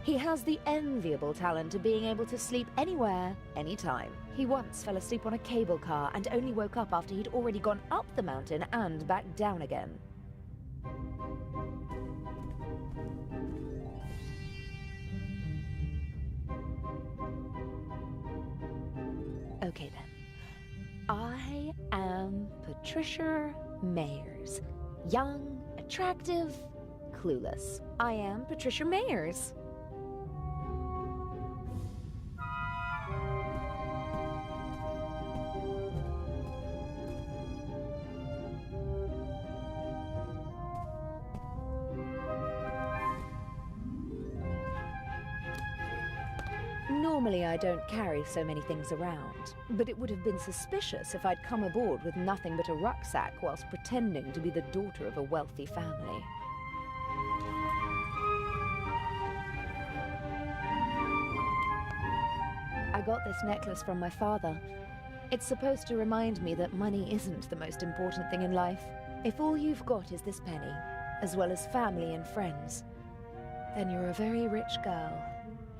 He has the enviable talent of being able to sleep anywhere, anytime. He once fell asleep on a cable car and only woke up after he'd already gone up the mountain and back down again. Okay then. I am Patricia Mayers. Young, attractive, clueless. I am Patricia Mayers. Normally I don't carry so many things around, but it would have been suspicious if I'd come aboard with nothing but a rucksack whilst pretending to be the daughter of a wealthy family. I got this necklace from my father. It's supposed to remind me that money isn't the most important thing in life. If all you've got is this penny, as well as family and friends, then you're a very rich girl,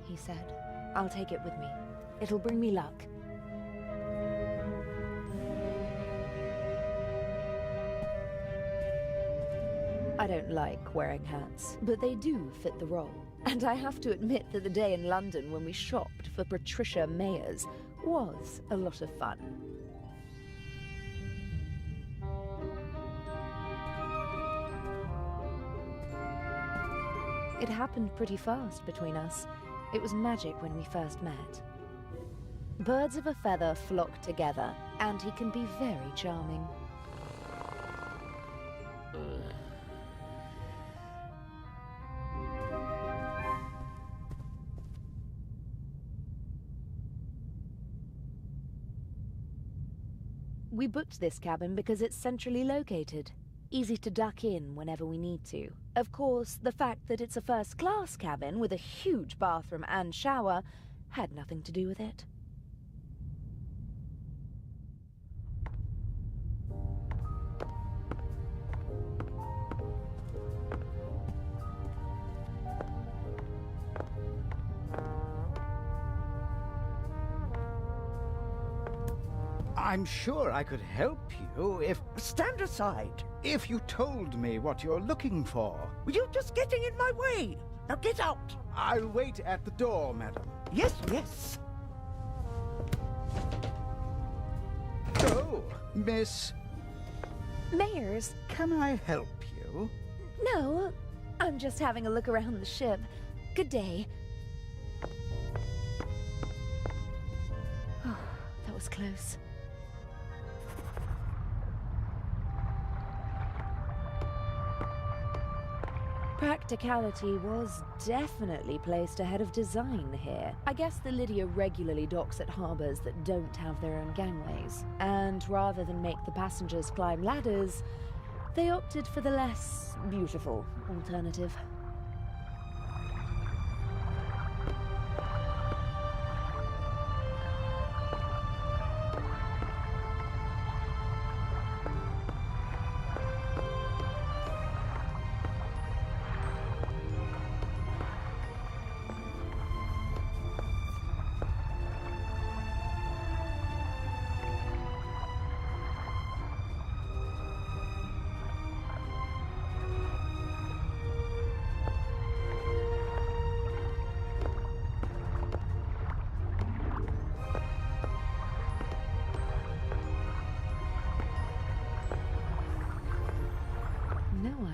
he said. I'll take it with me. It'll bring me luck. I don't like wearing hats, but they do fit the role. And I have to admit that the day in London when we shopped for Patricia Mayers was a lot of fun. It happened pretty fast between us. It was magic when we first met. Birds of a feather flock together, and he can be very charming. We booked this cabin because it's centrally located. Easy to duck in whenever we need to. Of course, the fact that it's a first-class cabin with a huge bathroom and shower had nothing to do with it. I'm sure I could help you if... Stand aside. If you told me what you're looking for. You're just getting in my way. Now get out. I'll wait at the door, madam. Yes, yes. Oh, Miss... Mayers? Can I help you? No, I'm just having a look around the ship. Good day. Oh, that was close. Practicality was definitely placed ahead of design here. I guess the Lydia regularly docks at harbours that don't have their own gangways. And rather than make the passengers climb ladders, they opted for the less beautiful alternative.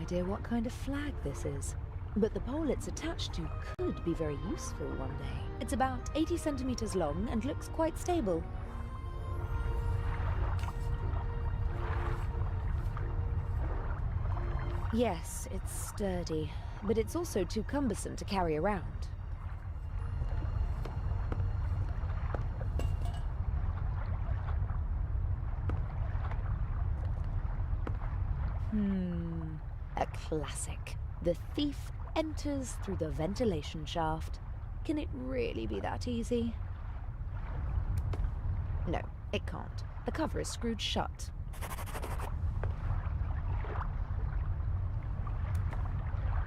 Idea what kind of flag this is, but the pole it's attached to could be very useful one day. It's about 80 centimeters long and looks quite stable. Yes, it's sturdy, but it's also too cumbersome to carry around. A classic. The thief enters through the ventilation shaft. Can it really be that easy? No, it can't. The cover is screwed shut.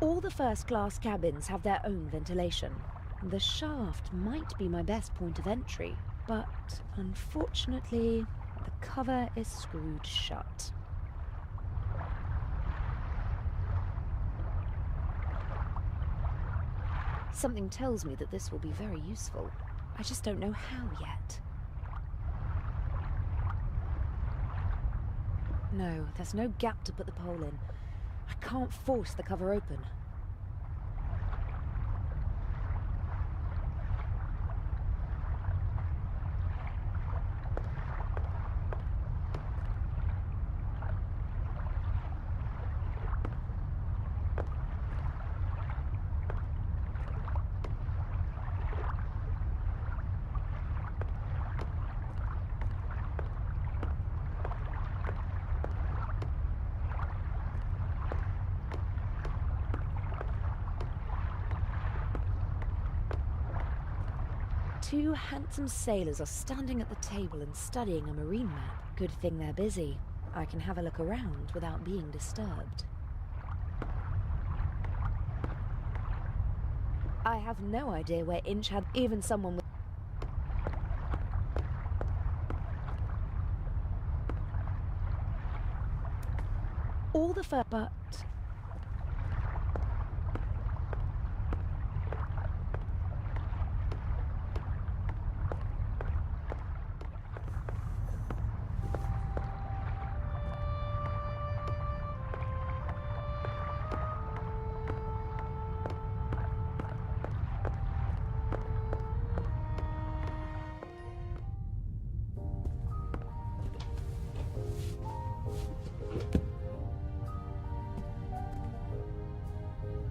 All the first-class cabins have their own ventilation. The shaft might be my best point of entry, but unfortunately, the cover is screwed shut. Something tells me that this will be very useful. I just don't know how yet. No, there's no gap to put the pole in. I can't force the cover open. Two handsome sailors are standing at the table and studying a marine map. Good thing they're busy. I can have a look around without being disturbed. I have no idea where Inch had even someone with... all the fur, but...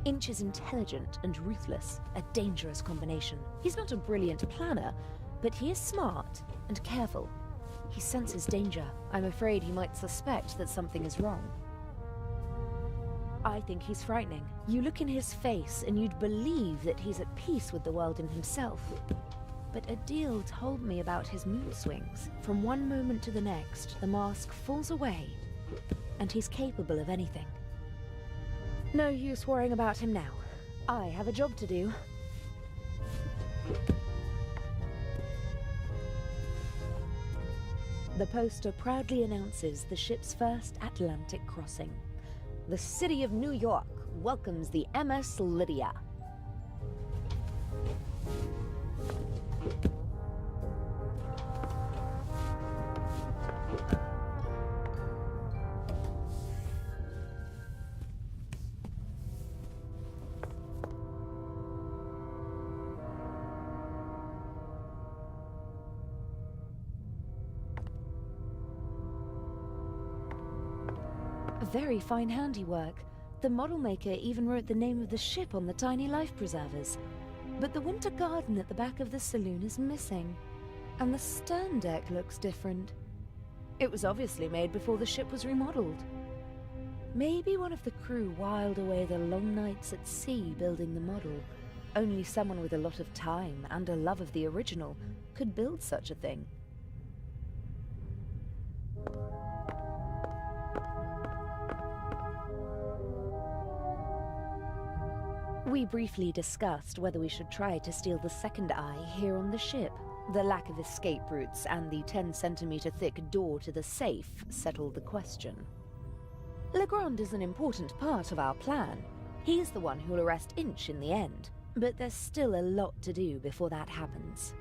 Inch is intelligent and ruthless, a dangerous combination. He's not a brilliant planner, but he is smart and careful. He senses danger. I'm afraid he might suspect that something is wrong. I think he's frightening. You look in his face and you'd believe that he's at peace with the world and himself. But Adil told me about his mood swings. From one moment to the next, the mask falls away, and he's capable of anything. No use worrying about him now. I have a job to do. The poster proudly announces the ship's first Atlantic crossing. The city of New York welcomes the MS Lydia. Very fine handiwork. The model maker even wrote the name of the ship on the tiny life preservers. But the winter garden at the back of the saloon is missing, and the stern deck looks different. It was obviously made before the ship was remodeled. Maybe one of the crew whiled away the long nights at sea building the model. Only someone with a lot of time and a love of the original could build such a thing. We briefly discussed whether we should try to steal the second eye here on the ship. The lack of escape routes and the 10-centimeter thick door to the safe settled the question. Legrand is an important part of our plan. He's the one who'll arrest Inch in the end, but there's still a lot to do before that happens.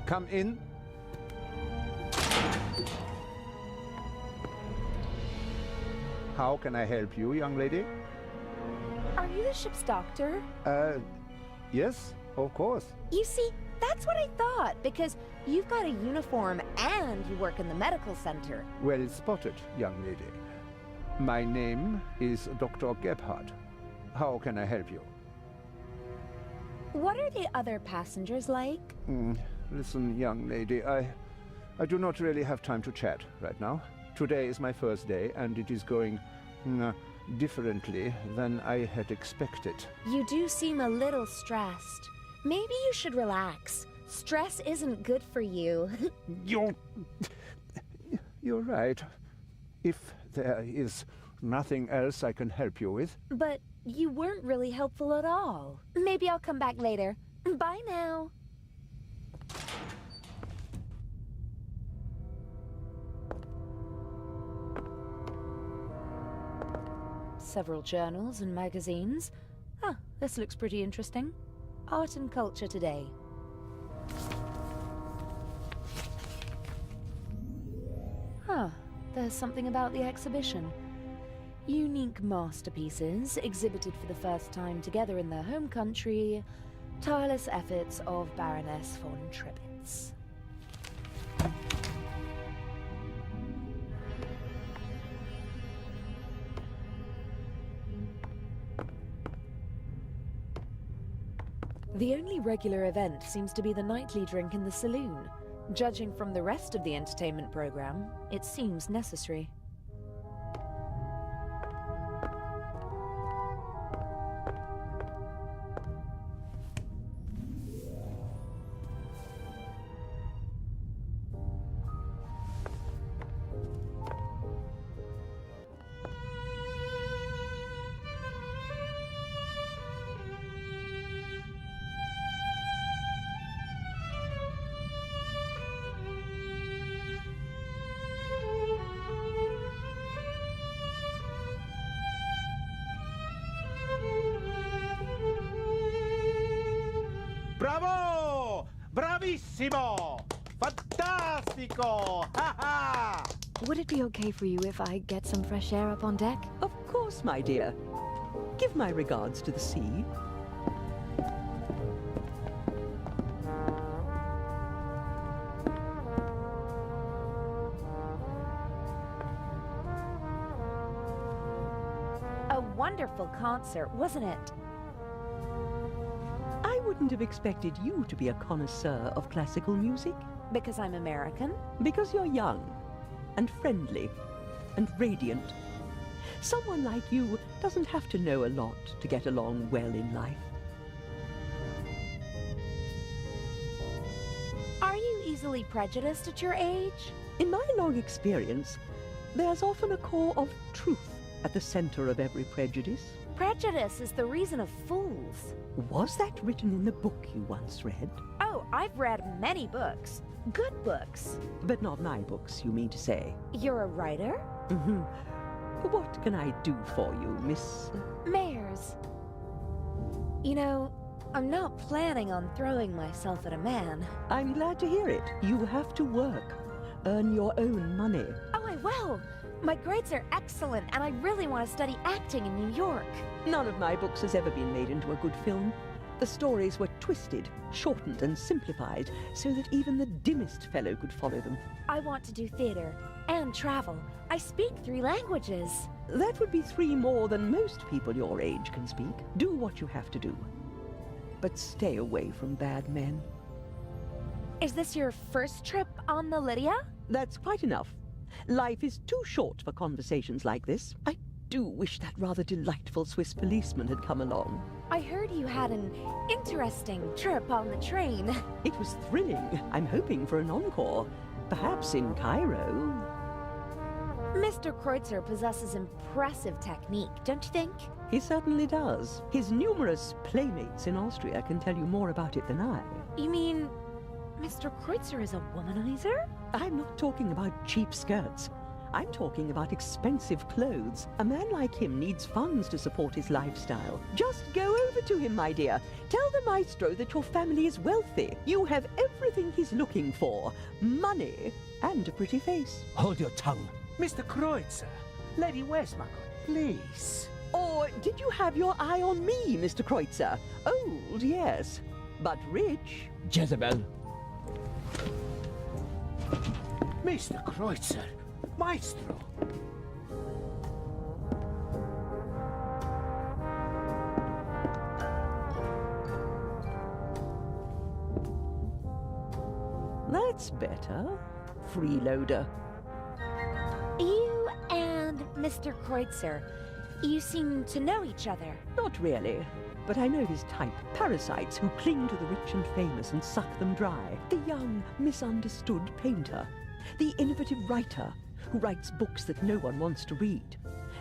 Come in. How can I help you, young lady? Are you the ship's doctor? Yes, of course. You see, that's what I thought, because you've got a uniform and you work in the medical center. Well spotted, young lady. My name is Dr. Gebhardt. How can I help you? What are the other passengers like? Listen, young lady, I do not really have time to chat right now. Today is my first day, and it is going differently than I had expected. You do seem a little stressed. Maybe you should relax. Stress isn't good for you. You're right. If there is nothing else I can help you with. But you weren't really helpful at all. Maybe I'll come back later. Bye now. Several journals and magazines. Ah, this looks pretty interesting. Art and Culture Today. Huh, there's something about the exhibition. Unique masterpieces exhibited for the first time together in their home country. Tireless efforts of Baroness von Trebitz. The only regular event seems to be the nightly drink in the saloon. Judging from the rest of the entertainment program, it seems necessary. Bravo! Bravissimo! Fantastico! Ha ha! Would it be okay for you if I get some fresh air up on deck? Of course, my dear. Give my regards to the sea. A wonderful concert, wasn't it? I wouldn't have expected you to be a connoisseur of classical music. Because I'm American? Because you're young, and friendly, and radiant. Someone like you doesn't have to know a lot to get along well in life. Are you easily prejudiced at your age? In my long experience, there's often a core of truth at the center of every prejudice. Prejudice is the reason of fools. Was that written in the book you once read? Oh, I've read many books. Good books. But not my books, you mean to say? You're a writer? Mm-hmm. What can I do for you, Miss... Mayors. You know, I'm not planning on throwing myself at a man. I'm glad to hear it. You have to work. Earn your own money. Oh, I will. My grades are excellent, and I really want to study acting in New York. None of my books has ever been made into a good film. The stories were twisted, shortened, and simplified so that even the dimmest fellow could follow them. I want to do theater and travel. I speak 3 languages. That would be 3 more than most people your age can speak. Do what you have to do. But stay away from bad men. Is this your first trip on the Lydia? That's quite enough. Life is too short for conversations like this. I do wish that rather delightful Swiss policeman had come along. I heard you had an interesting trip on the train. It was thrilling. I'm hoping for an encore. Perhaps in Cairo. Mr. Kreutzer possesses impressive technique, don't you think? He certainly does. His numerous playmates in Austria can tell you more about it than I. You mean Mr. Kreutzer is a womanizer? I'm not talking about cheap skirts. I'm talking about expensive clothes. A man like him needs funds to support his lifestyle. Just go over to him, my dear. Tell the maestro that your family is wealthy. You have everything he's looking for. Money and a pretty face. Hold your tongue. Mr. Kreutzer, Lady Westmacott, please. Or did you have your eye on me, Mr. Kreutzer? Old, yes, but rich. Jezebel. Mr. Kreutzer, Maestro. That's better. Freeloader. You and Mr. Kreutzer, you seem to know each other. Not really. But I know his type. Parasites who cling to the rich and famous and suck them dry. The young, misunderstood painter. The innovative writer who writes books that no one wants to read.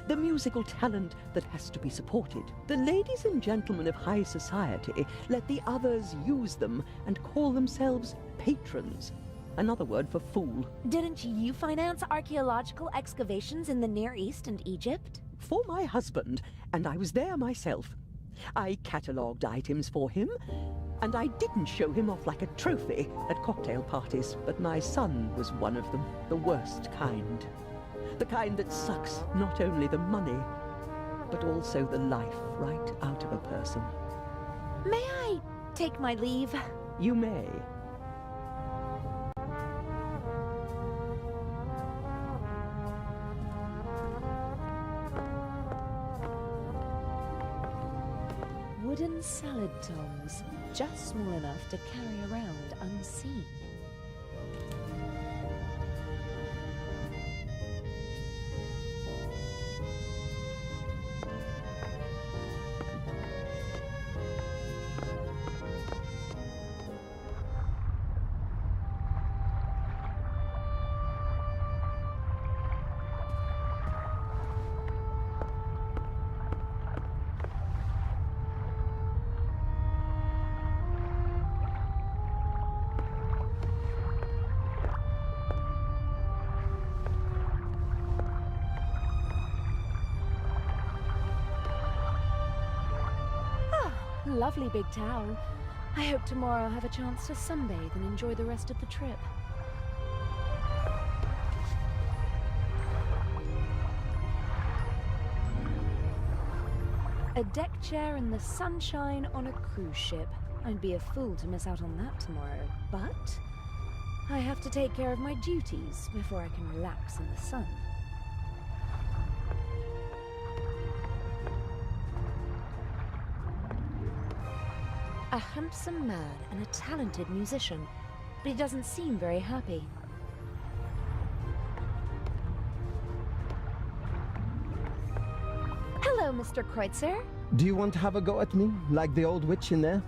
The musical talent that has to be supported. The ladies and gentlemen of high society let the others use them and call themselves patrons. Another word for fool. Didn't you finance archaeological excavations in the Near East and Egypt? For my husband, and I was there myself. I catalogued items for him, and I didn't show him off like a trophy at cocktail parties, but my son was one of them, the worst kind. The kind that sucks not only the money, but also the life right out of a person. May I take my leave? You may. Wooden salad tongs, just small enough to carry around unseen. Lovely big towel. I hope tomorrow I'll have a chance to sunbathe and enjoy the rest of the trip. A deck chair in the sunshine on a cruise ship. I'd be a fool to miss out on that tomorrow, but I have to take care of my duties before I can relax in the sun. A handsome man and a talented musician, but he doesn't seem very happy. Hello, Mr. Kreutzer. Do you want to have a go at me, like the old witch in there?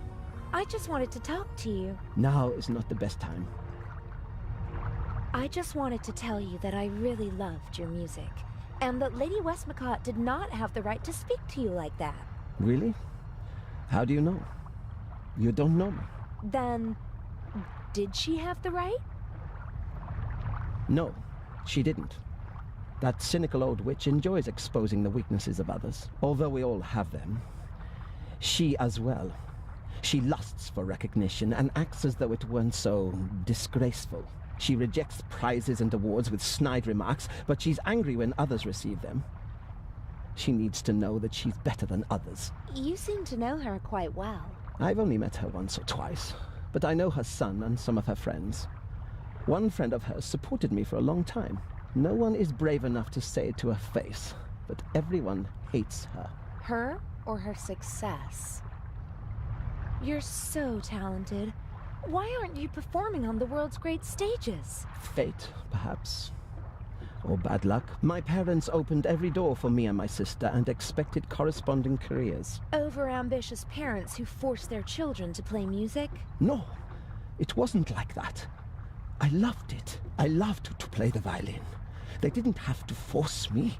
I just wanted to talk to you. Now is not the best time. I just wanted to tell you that I really loved your music, and that Lady Westmacott did not have the right to speak to you like that. Really? How do you know? You don't know me. Then, did she have the right? No, she didn't. That cynical old witch enjoys exposing the weaknesses of others, although we all have them. She as well. She lusts for recognition and acts as though it weren't so disgraceful. She rejects prizes and awards with snide remarks, but she's angry when others receive them. She needs to know that she's better than others. You seem to know her quite well. I've only met her once or twice, but I know her son and some of her friends. One friend of hers supported me for a long time. No one is brave enough to say it to her face, but everyone hates her. Her or her success? You're so talented. Why aren't you performing on the world's great stages? Fate, perhaps. Or bad luck. My parents opened every door for me and my sister and expected corresponding careers. Over-ambitious parents who force their children to play music? No, it wasn't like that. I loved it. I loved to play the violin. They didn't have to force me.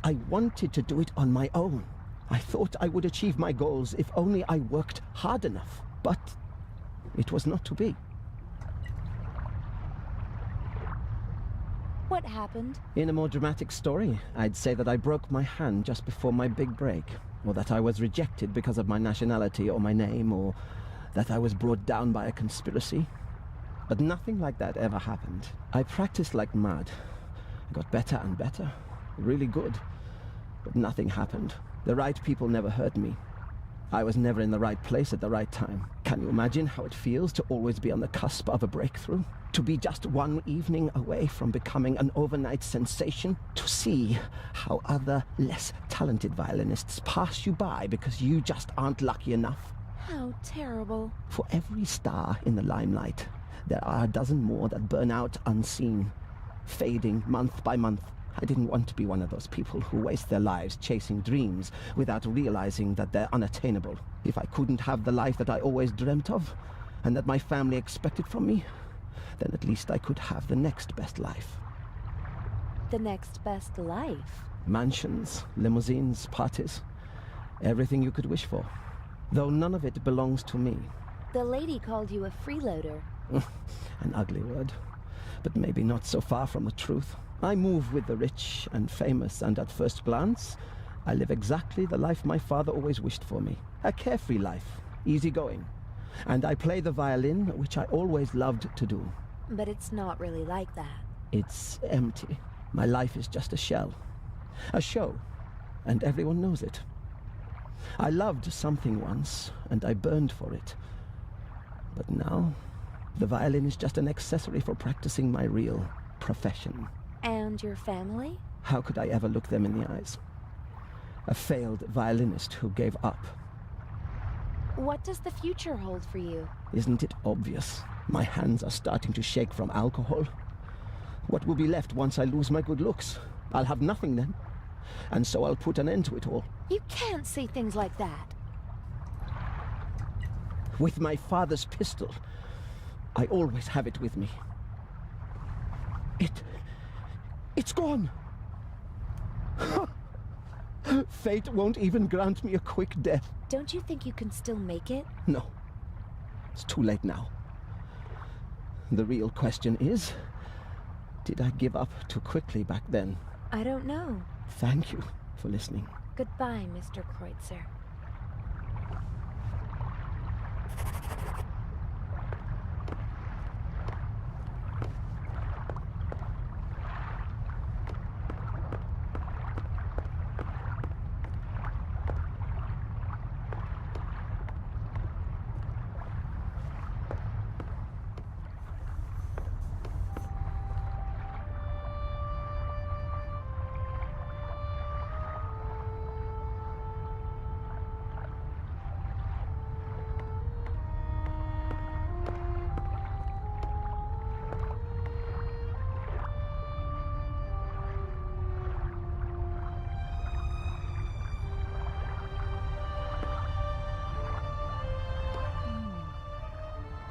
I wanted to do it on my own. I thought I would achieve my goals if only I worked hard enough. But it was not to be. What happened? In a more dramatic story, I'd say that I broke my hand just before my big break, or that I was rejected because of my nationality or my name, or that I was brought down by a conspiracy. But nothing like that ever happened. I practiced like mad. I got better and better, really good. But nothing happened. The right people never heard me. I was never in the right place at the right time. Can you imagine how it feels to always be on the cusp of a breakthrough? To be just one evening away from becoming an overnight sensation? To see how other, less talented violinists pass you by because you just aren't lucky enough? How terrible. For every star in the limelight, there are a dozen more that burn out unseen, fading month by month, I didn't want to be one of those people who waste their lives chasing dreams without realizing that they're unattainable. If I couldn't have the life that I always dreamt of, and that my family expected from me, then at least I could have the next best life. The next best life? Mansions, limousines, parties. Everything you could wish for. Though none of it belongs to me. The lady called you a freeloader. An ugly word, but maybe not so far from the truth. I move with the rich and famous, and at first glance, I live exactly the life my father always wished for me. A carefree life, easygoing. And I play the violin, which I always loved to do. But it's not really like that. It's empty. My life is just a shell. A show, and everyone knows it. I loved something once, and I burned for it. But now, the violin is just an accessory for practicing my real profession. And your family? How could I ever look them in the eyes? A failed violinist who gave up. What does the future hold for you? Isn't it obvious? My hands are starting to shake from alcohol. What will be left once I lose my good looks? I'll have nothing then. And so I'll put an end to it all. You can't say things like that. With my father's pistol, I always have it with me. It's gone! Fate won't even grant me a quick death. Don't you think you can still make it? No. It's too late now. The real question is, did I give up too quickly back then? I don't know. Thank you for listening. Goodbye, Mr. Kreutzer.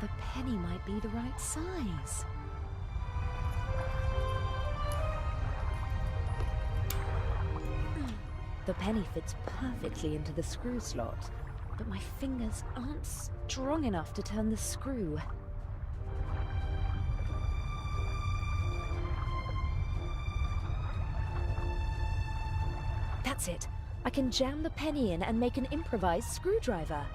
The penny might be the right size. The penny fits perfectly into the screw slot, but my fingers aren't strong enough to turn the screw. That's it. I can jam the penny in and make an improvised screwdriver.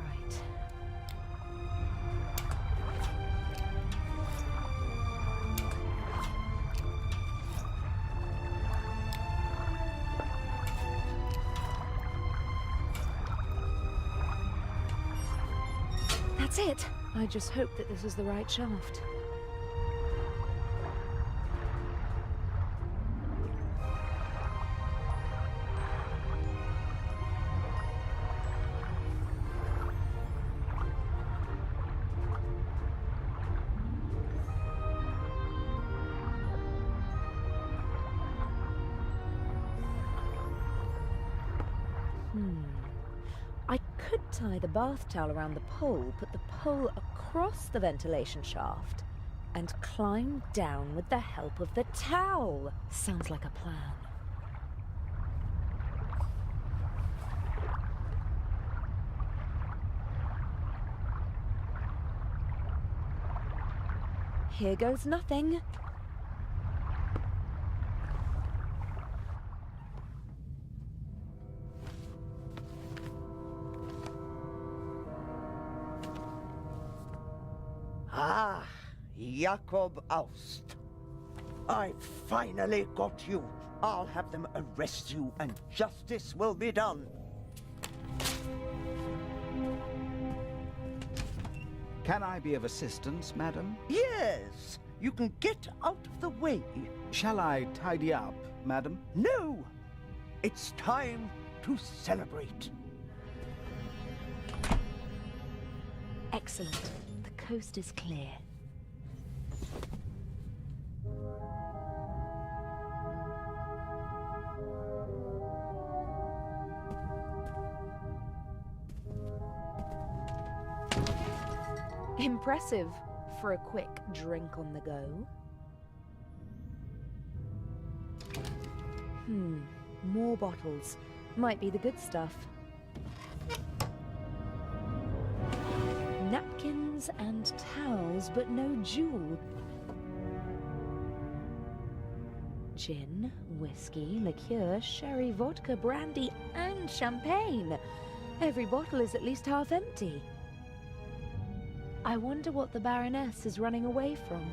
Right. That's it. I just hope that this is the right shaft. I could tie the bath towel around the pole, put the pole across the ventilation shaft, and climb down with the help of the towel. Sounds like a plan. Here goes nothing. Ah, Jakob Aust. I finally got you. I'll have them arrest you and justice will be done. Can I be of assistance, madam? Yes, you can get out of the way. Shall I tidy up, madam? No, it's time to celebrate. Excellent. The coast is clear. Impressive for a quick drink on the go. More bottles. Might be the good stuff. Napkins and towels, but no jewel. Gin, whiskey, liqueur, sherry, vodka, brandy, and champagne. Every bottle is at least half empty. I wonder what the Baroness is running away from.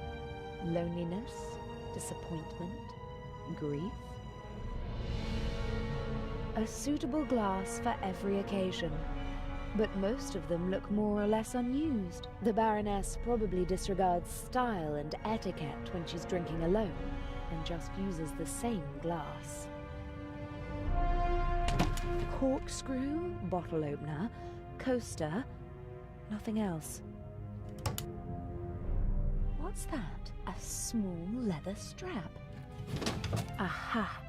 Loneliness, disappointment, grief. A suitable glass for every occasion. But most of them look more or less unused. The Baroness probably disregards style and etiquette when she's drinking alone, and just uses the same glass. Corkscrew, bottle opener, coaster, nothing else. What's that? A small leather strap. Aha!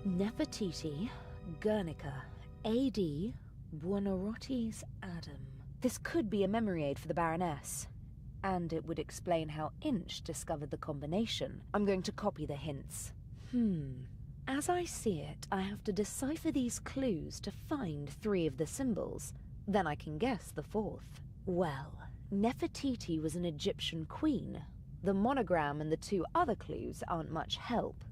Nefertiti, Guernica, A.D., Buonarroti's Adam. This could be a memory aid for the Baroness. And it would explain how Inch discovered the combination. I'm going to copy the hints. As I see it, I have to decipher these clues to find 3 of the symbols. Then I can guess the 4th. Well, Nefertiti was an Egyptian queen. The monogram and the 2 other clues aren't much help.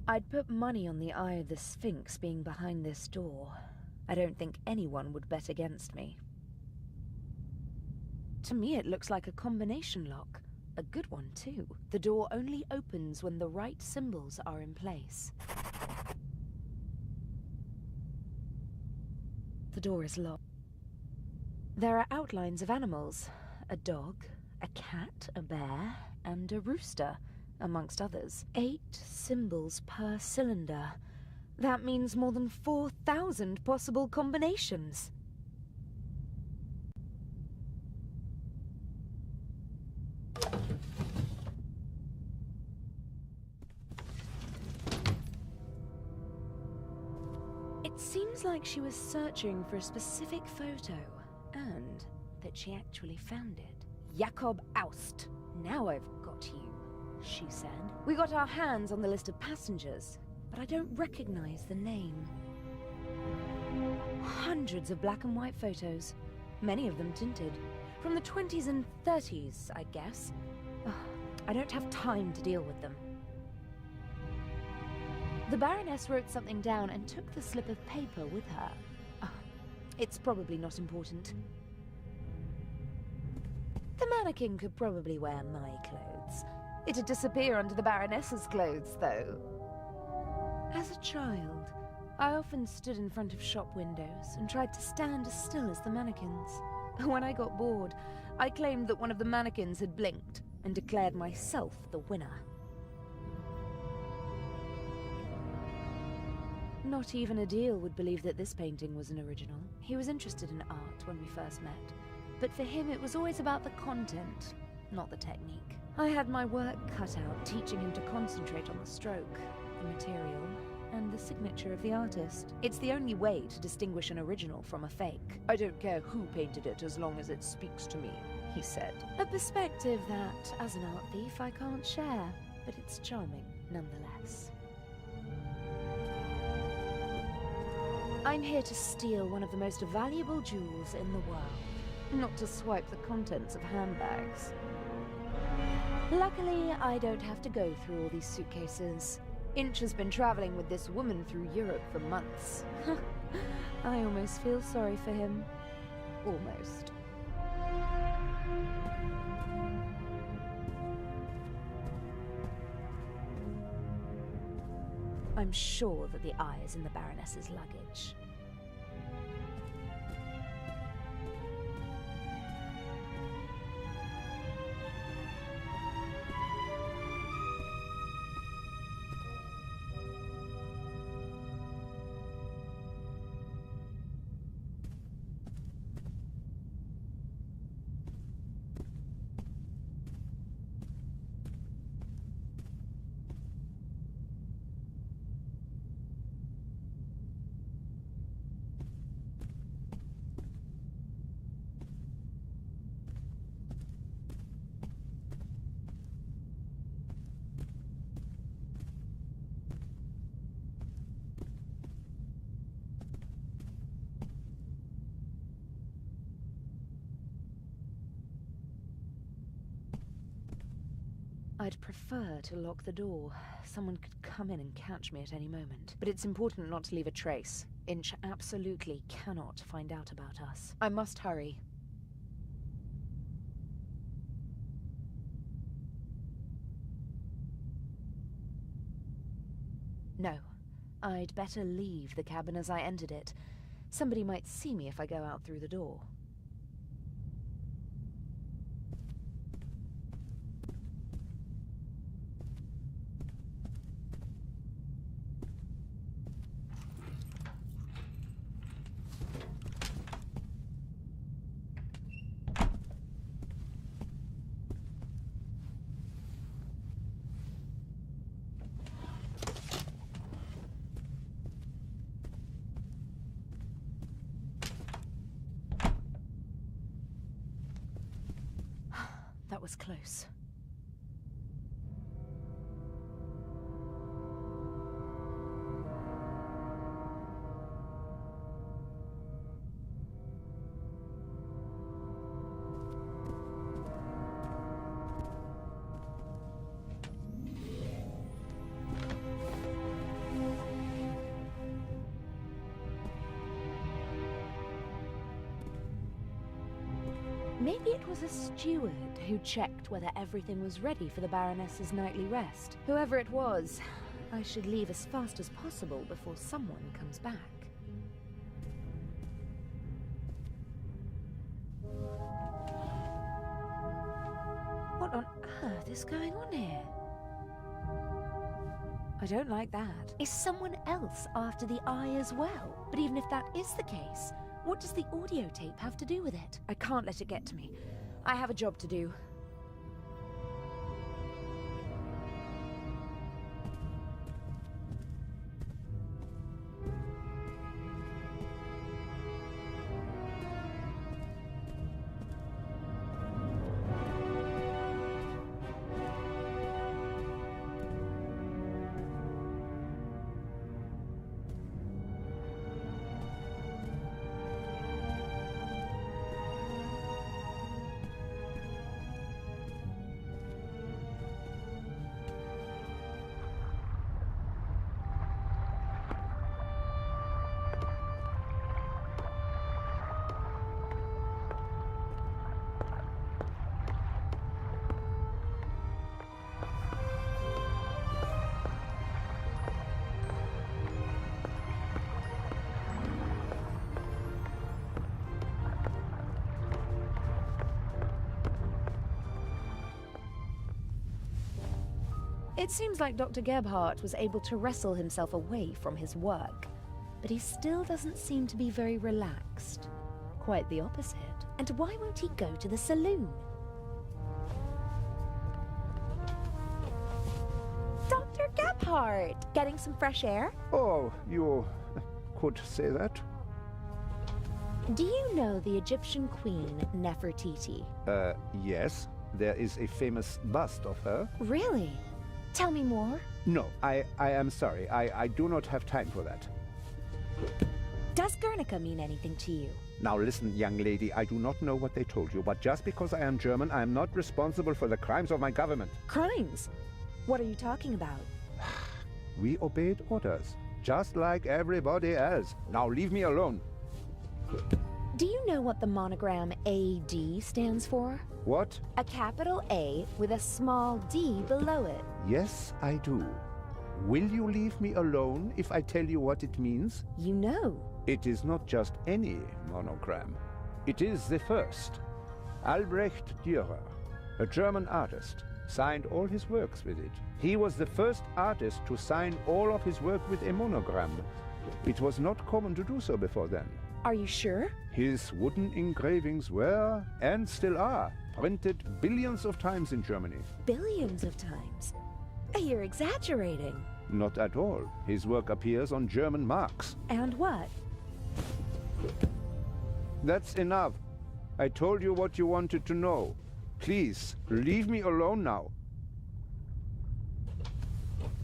I'd put money on the Eye of the Sphinx being behind this door. I don't think anyone would bet against me. To me, it looks like a combination lock. A good one, too. The door only opens when the right symbols are in place. The door is locked. There are outlines of animals. A dog, a cat, a bear, and a rooster, amongst others. 8 symbols per cylinder. That means more than 4,000 possible combinations. It seems like she was searching for a specific photo, and that she actually found it. Jakob Aust. Now I've got you, she said. We got our hands on the list of passengers, but I don't recognize the name. Hundreds of black and white photos, many of them tinted. From the 20s and 30s, I guess. Ugh, I don't have time to deal with them. The Baroness wrote something down and took the slip of paper with her. It's probably not important. The mannequin could probably wear my clothes. It'd disappear under the Baroness's clothes, though. As a child, I often stood in front of shop windows and tried to stand as still as the mannequins. When I got bored, I claimed that one of the mannequins had blinked and declared myself the winner. Not even Adil would believe that this painting was an original. He was interested in art when we first met, but for him it was always about the content, not the technique. I had my work cut out teaching him to concentrate on the stroke, the material, and the signature of the artist. It's the only way to distinguish an original from a fake. I don't care who painted it as long as it speaks to me, he said. A perspective that, as an art thief, I can't share, but it's charming nonetheless. I'm here to steal one of the most valuable jewels in the world, not to swipe the contents of handbags. Luckily, I don't have to go through all these suitcases. Inch has been traveling with this woman through Europe for months. I almost feel sorry for him. Almost. I'm sure that the eye is in the Baroness's luggage. I'd prefer to lock the door. Someone could come in and catch me at any moment. But it's important not to leave a trace. Inch absolutely cannot find out about us. I must hurry. No. I'd better leave the cabin as I entered it. Somebody might see me if I go out through the door. That was close. Maybe it was a steward who checked whether everything was ready for the Baroness's nightly rest. Whoever it was, I should leave as fast as possible before someone comes back. What on earth is going on here? I don't like that. Is someone else after the eye as well? But even if that is the case, what does the audio tape have to do with it? I can't let it get to me. I have a job to do. It seems like Dr. Gebhardt was able to wrestle himself away from his work, but he still doesn't seem to be very relaxed. Quite the opposite. And why won't he go to the saloon? Dr. Gebhardt! Getting some fresh air? Oh, you could say that? Do you know the Egyptian queen, Nefertiti? Yes. There is a famous bust of her. Really? Tell me more. No, I am sorry. I do not have time for that. Does Guernica mean anything to you? Now listen, young lady, I do not know what they told you, but just because I am German, I am not responsible for the crimes of my government. Crimes? What are you talking about? We obeyed orders, just like everybody else. Now leave me alone. Do you know what the monogram AD stands for? What? A capital A with a small d below it. Yes, I do. Will you leave me alone if I tell you what it means? You know. It is not just any monogram. It is the first. Albrecht Dürer, a German artist, signed all his works with it. He was the first artist to sign all of his work with a monogram. It was not common to do so before then. Are you sure? His wooden engravings were, and still are, printed billions of times in Germany. Billions of times? You're exaggerating. Not at all. His work appears on German marks. And what? That's enough. I told you what you wanted to know. Please, leave me alone now.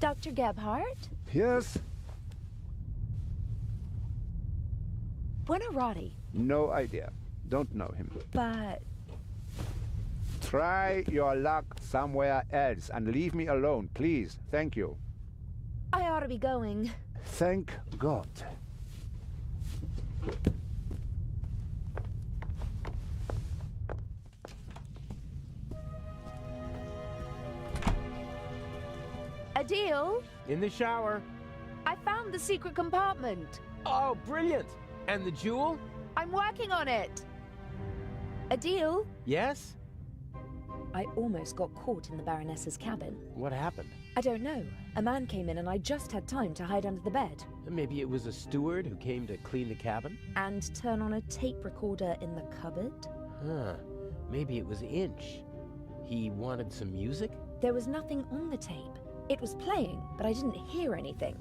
Dr. Gebhardt? Yes? Buonarroti. No idea. Don't know him. But... Try your luck somewhere else and leave me alone, please. Thank you. I ought to be going. Thank God. A deal? In the shower. I found the secret compartment. Oh, brilliant! And the jewel? I'm working on it. A deal? Yes? I almost got caught in the Baroness's cabin. What happened? I don't know. A man came in and I just had time to hide under the bed. Maybe it was a steward who came to clean the cabin? And turn on a tape recorder in the cupboard? Huh. Maybe it was Inch. He wanted some music? There was nothing on the tape. It was playing, but I didn't hear anything.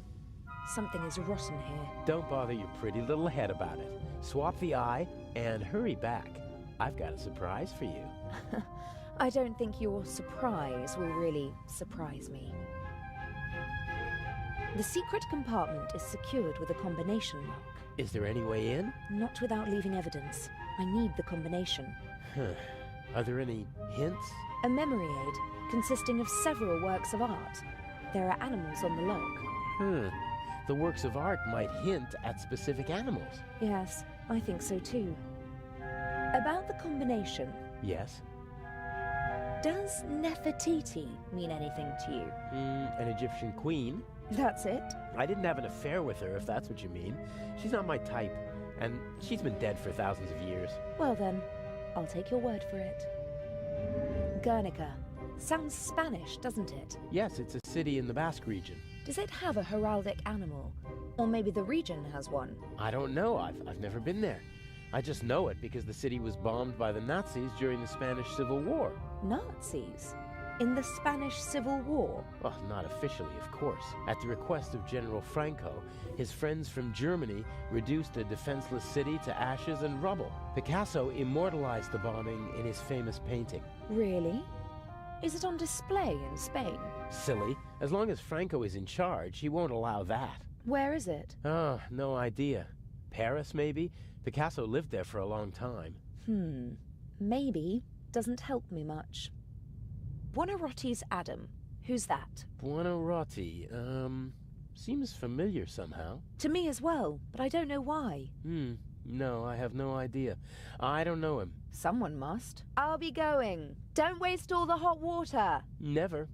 Something is rotten here. Don't bother your pretty little head about it. Swap the eye and hurry back. I've got a surprise for you. I don't think your surprise will really surprise me. The secret compartment is secured with a combination lock. Is there any way in? Not without leaving evidence. I need the combination. Are there any hints? A memory aid consisting of several works of art. There are animals on the lock. The works of art might hint at specific animals. Yes, I think so too. About the combination. Yes? Does Nefertiti mean anything to you? An Egyptian queen? That's it? I didn't have an affair with her, if that's what you mean. She's not my type, and she's been dead for thousands of years. Well then, I'll take your word for it. Guernica. Sounds Spanish, doesn't it? Yes, it's a city in the Basque region. Does it have a heraldic animal? Or maybe the region has one? I don't know. I've never been there. I just know it because the city was bombed by the Nazis during the Spanish Civil War. Nazis? In the Spanish Civil War? Well, not officially, of course. At the request of General Franco, his friends from Germany reduced a defenseless city to ashes and rubble. Picasso immortalized the bombing in his famous painting. Really? Is it on display in Spain? Silly. As long as Franco is in charge, he won't allow that. Where is it? Oh, no idea. Paris, maybe? Picasso lived there for a long time. Maybe doesn't help me much. Buonarroti's Adam. Who's that? Buonarroti, seems familiar somehow. To me as well, but I don't know why. No, I have no idea. I don't know him. Someone must. I'll be going. Don't waste all the hot water. Never.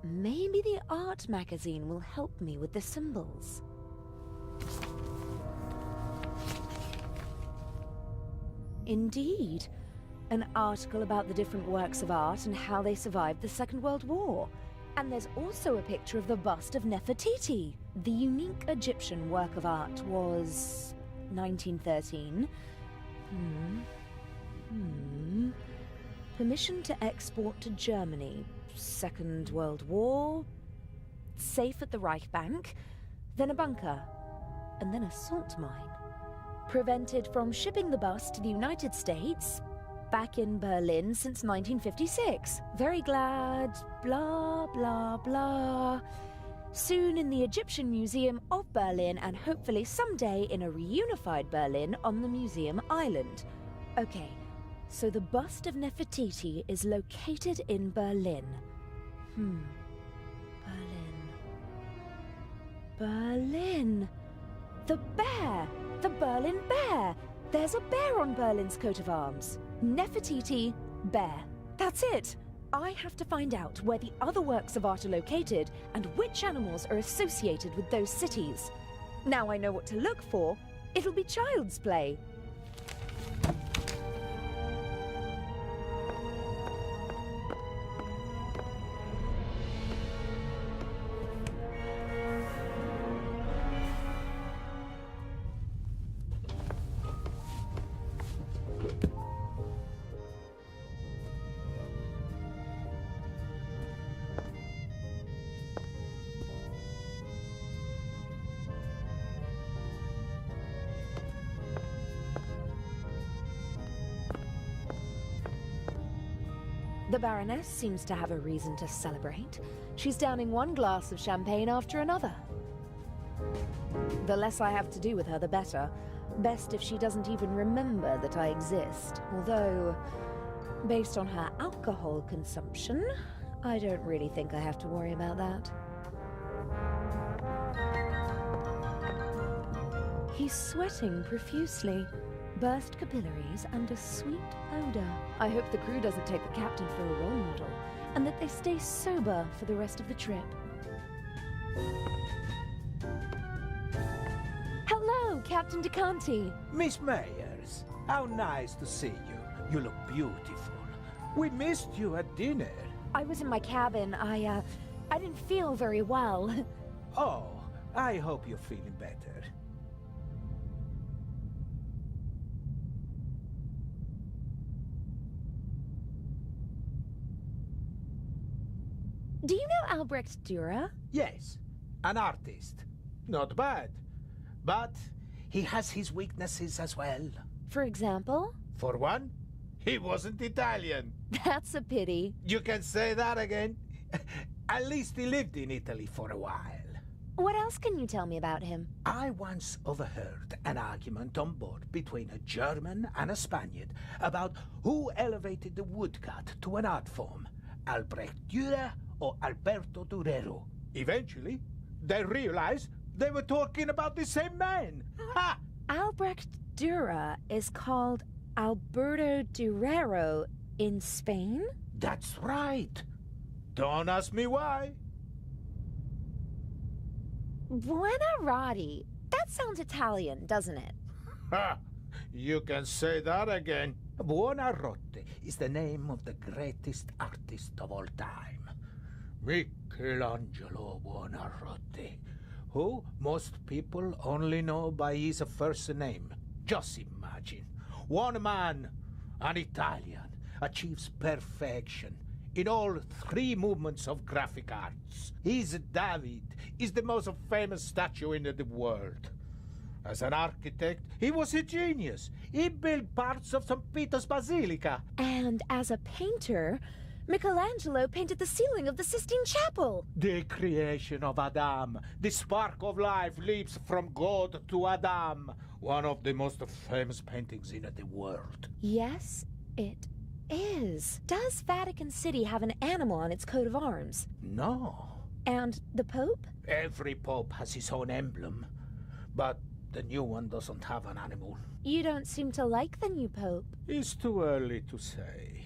Maybe the art magazine will help me with the symbols. Indeed. An article about the different works of art and how they survived the Second World War. And there's also a picture of the bust of Nefertiti. The unique Egyptian work of art was 1913. Permission to export to Germany. Second World War. Safe at the Reich Bank. Then a bunker. And then a salt mine. Prevented from shipping the bust to the United States. Back in Berlin since 1956. Very glad. Blah, blah, blah. Soon in the Egyptian Museum of Berlin, and hopefully someday in a reunified Berlin on the Museum Island. Okay, so the bust of Nefertiti is located in Berlin. Berlin. The bear! The Berlin bear! There's a bear on Berlin's coat of arms. Nefertiti, bear. That's it! I have to find out where the other works of art are located and which animals are associated with those cities. Now I know what to look for. It'll be child's play. The Baroness seems to have a reason to celebrate. She's downing one glass of champagne after another. The less I have to do with her, the better. Best if she doesn't even remember that I exist. Although, based on her alcohol consumption, I don't really think I have to worry about that. He's sweating profusely, burst capillaries, and a sweet odor. I hope the crew doesn't take the captain for a role model, and that they stay sober for the rest of the trip. Hello, Captain DeCanti. Miss Meyers, how nice to see you. You look beautiful. We missed you at dinner. I was in my cabin. I didn't feel very well. Oh, I hope you're feeling better. Do you know Albrecht Dürer? Yes, an artist. Not bad. But he has his weaknesses as well. For example? For one, he wasn't Italian. That's a pity. You can say that again. At least he lived in Italy for a while. What else can you tell me about him? I once overheard an argument on board between a German and a Spaniard about who elevated the woodcut to an art form, Albrecht Dürer or Alberto Durero. Eventually, they realized they were talking about the same man. Ha! Albrecht Dürer is called Alberto Durero in Spain? That's right. Don't ask me why. Buonarroti. That sounds Italian, doesn't it? Ha! You can say that again. Buonarroti is the name of the greatest artist of all time. Michelangelo Buonarroti, who most people only know by his first name. Just imagine, one man, an Italian, achieves perfection in all three movements of graphic arts. His David is the most famous statue in the world. As an architect, he was a genius. He built parts of St. Peter's Basilica. And as a painter, Michelangelo painted the ceiling of the Sistine Chapel. The creation of Adam. The spark of life leaps from God to Adam. One of the most famous paintings in the world. Yes, it is. Does Vatican City have an animal on its coat of arms? No. And the Pope? Every pope has his own emblem. But the new one doesn't have an animal. You don't seem to like the new Pope. It's too early to say.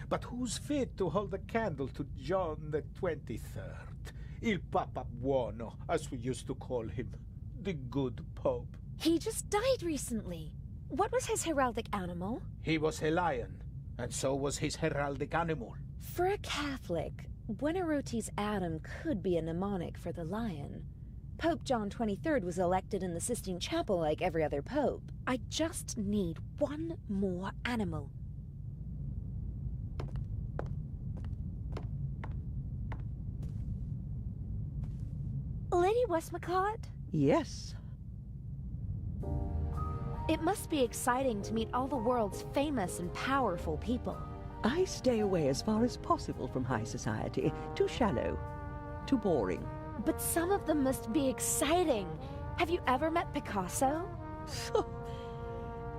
But who's fit to hold a candle to John the 23rd? Il Papa Buono, as we used to call him. The good Pope. He just died recently. What was his heraldic animal? He was a lion, and so was his heraldic animal. For a Catholic, Buonarroti's Adam could be a mnemonic for the lion. Pope John XXIII was elected in the Sistine Chapel like every other pope. I just need one more animal. Lady Westmacott? Yes. It must be exciting to meet all the world's famous and powerful people. I stay away as far as possible from high society. Too shallow. Too boring. But some of them must be exciting. Have you ever met Picasso?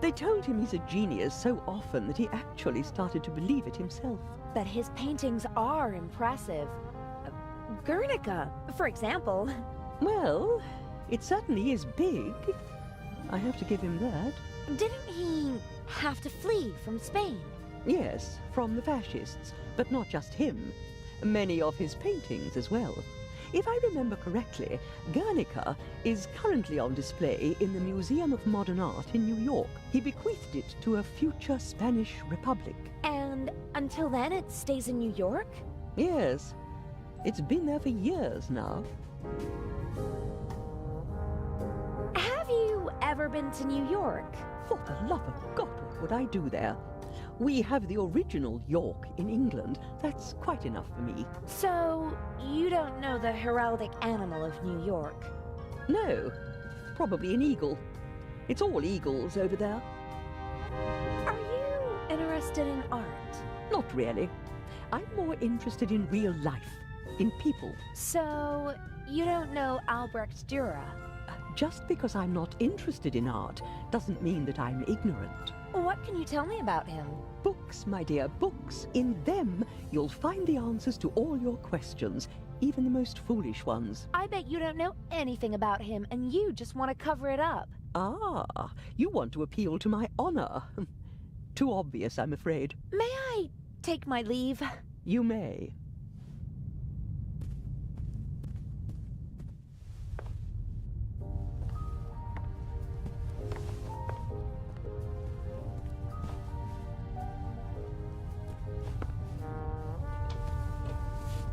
They told him he's a genius so often that he actually started to believe it himself. But his paintings are impressive. Guernica, for example. Well, it certainly is big. I have to give him that. Didn't he have to flee from Spain? Yes, from the fascists. But not just him. Many of his paintings as well. If I remember correctly, Guernica is currently on display in the Museum of Modern Art in New York. He bequeathed it to a future Spanish republic. And until then it stays in New York? Yes. It's been there for years now. Have you ever been to New York? For the love of God, what would I do there? We have the original York in England. That's quite enough for me. So, you don't know the heraldic animal of New York? No, probably an eagle. It's all eagles over there. Are you interested in art? Not really. I'm more interested in real life, in people. So, you don't know Albrecht Dürer? Just because I'm not interested in art doesn't mean that I'm ignorant. What can you tell me about him? Books, my dear, books. In them, you'll find the answers to all your questions, even the most foolish ones. I bet you don't know anything about him, and you just want to cover it up. Ah, you want to appeal to my honor. Too obvious, I'm afraid. May I take my leave? You may.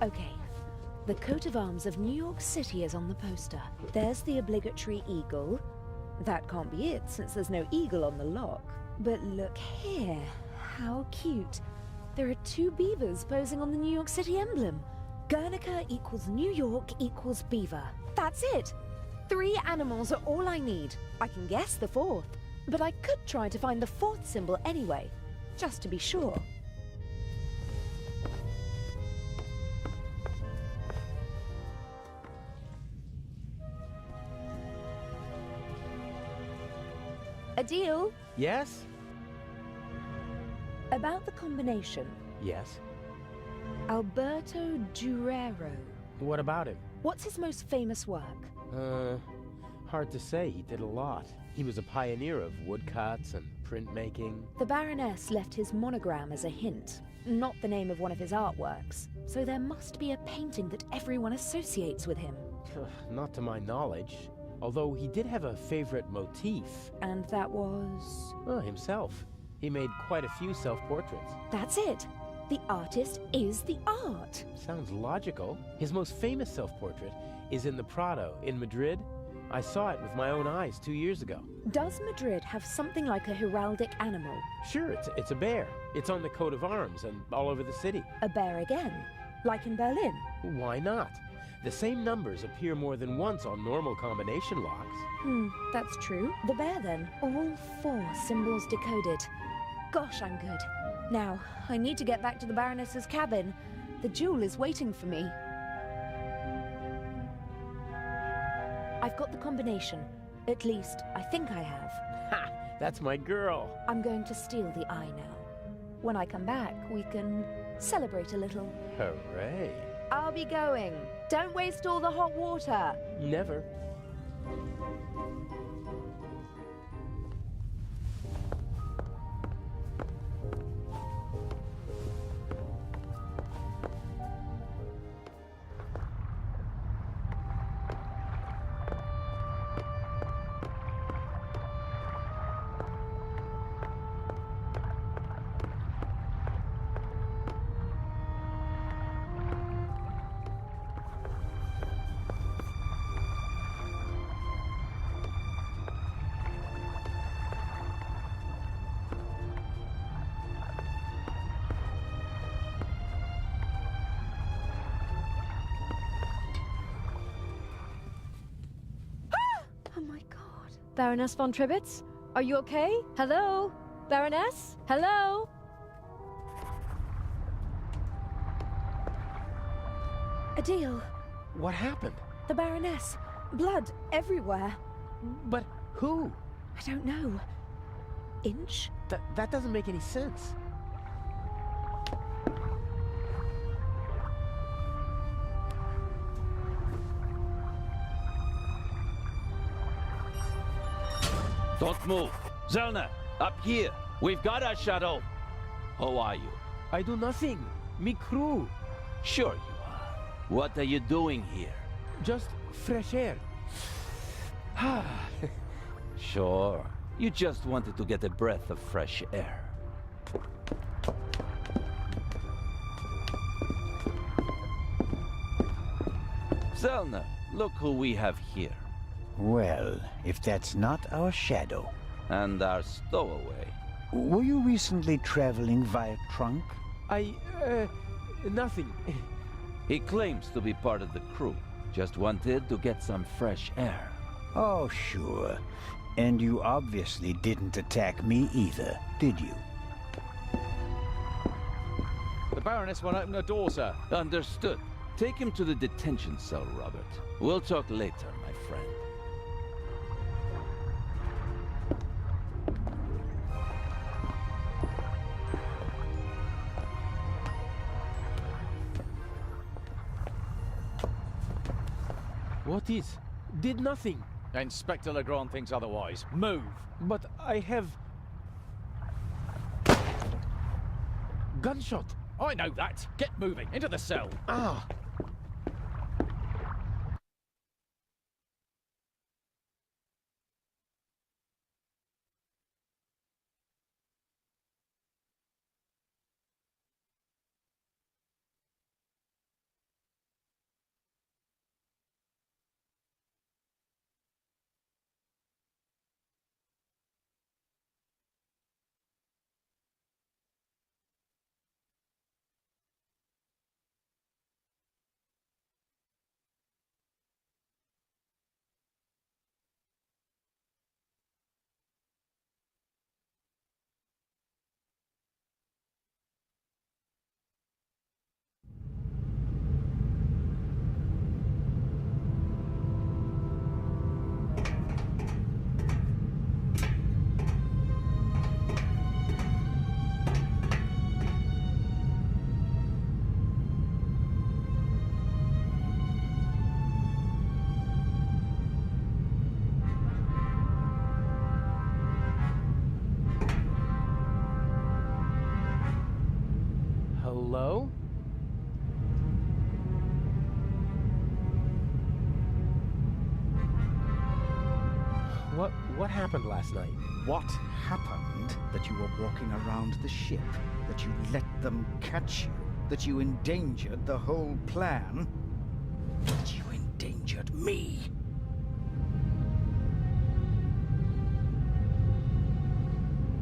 Okay. The coat of arms of New York City is on the poster. There's the obligatory eagle. That can't be it, since there's no eagle on the lock. But look here. How cute. There are 2 beavers posing on the New York City emblem. Guernica equals New York equals beaver. That's it! 3 animals are all I need. I can guess the 4th. But I could try to find the 4th symbol anyway, just to be sure. A deal? Yes? About the combination. Yes. Alberto Durero. What about him? What's his most famous work? Hard to say. He did a lot. He was a pioneer of woodcuts and printmaking. The Baroness left his monogram as a hint, not the name of one of his artworks. So there must be a painting that everyone associates with him. Not to my knowledge. Although he did have a favorite motif. And that was... himself. He made quite a few self-portraits. That's it. The artist is the art. Sounds logical. His most famous self-portrait is in the Prado in Madrid. I saw it with my own eyes 2 years ago. Does Madrid have something like a heraldic animal? Sure, it's a bear. It's on the coat of arms and all over the city. A bear again? Like in Berlin? Why not? The same numbers appear more than once on normal combination locks. That's true. The bear then. All 4 symbols decoded. Gosh, I'm good. Now, I need to get back to the Baroness's cabin. The jewel is waiting for me. I've got the combination. At least, I think I have. Ha! That's my girl. I'm going to steal the eye now. When I come back, we can celebrate a little. Hooray. I'll be going. Don't waste all the hot water. Never. Baroness von Tribitz? Are you okay? Hello? Baroness? Hello? Adil. What happened? The Baroness. Blood everywhere. But who? I don't know. Inch? That doesn't make any sense. Don't move. Zellner, up here. We've got our shuttle. How are you? I do nothing. Me crew. Sure you are. What are you doing here? Just fresh air. Sure. You just wanted to get a breath of fresh air. Zellner, look who we have here. Well, if that's not our shadow. And our stowaway. Were you recently traveling via trunk? Nothing. He claims to be part of the crew. Just wanted to get some fresh air. Oh, sure. And you obviously didn't attack me either, did you? The Baroness won't open the door, sir. Understood. Take him to the detention cell, Robert. We'll talk later, my friend. What is? Did nothing. Inspector Legrand thinks otherwise. Move! But I have... Gunshot! I know that! Get moving! Into the cell! Ah! Hello? What happened last night? What happened? That you were walking around the ship, that you let them catch you, that you endangered the whole plan, that you endangered me.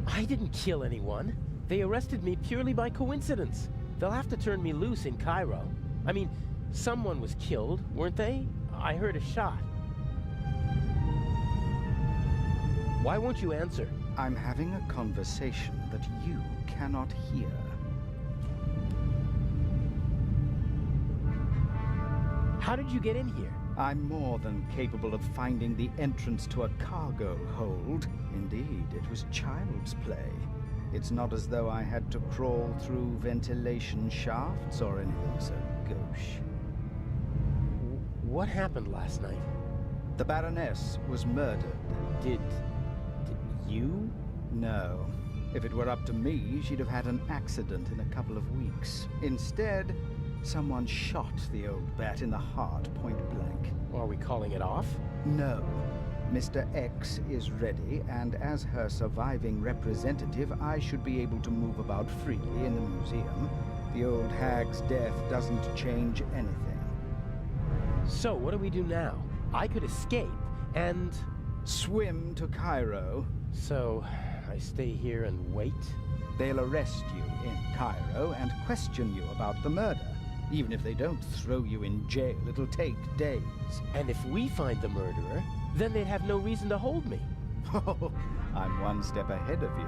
I didn't kill anyone. They arrested me purely by coincidence. They'll have to turn me loose in Cairo. I mean, someone was killed, weren't they? I heard a shot. Why won't you answer? I'm having a conversation that you cannot hear. How did you get in here? I'm more than capable of finding the entrance to a cargo hold. Indeed, it was child's play. It's not as though I had to crawl through ventilation shafts or anything so gauche. What happened last night? The Baroness was murdered. Did you? No. If it were up to me, she'd have had an accident in a couple of weeks. Instead, someone shot the old bat in the heart point blank. Are we calling it off? No. Mr. X is ready, and as her surviving representative, I should be able to move about freely in the museum. The old hag's death doesn't change anything. So, what do we do now? I could escape, and... swim to Cairo. So, I stay here and wait? They'll arrest you in Cairo and question you about the murder. Even if they don't throw you in jail, it'll take days. And if we find the murderer, then they'd have no reason to hold me. Oh, I'm one step ahead of you.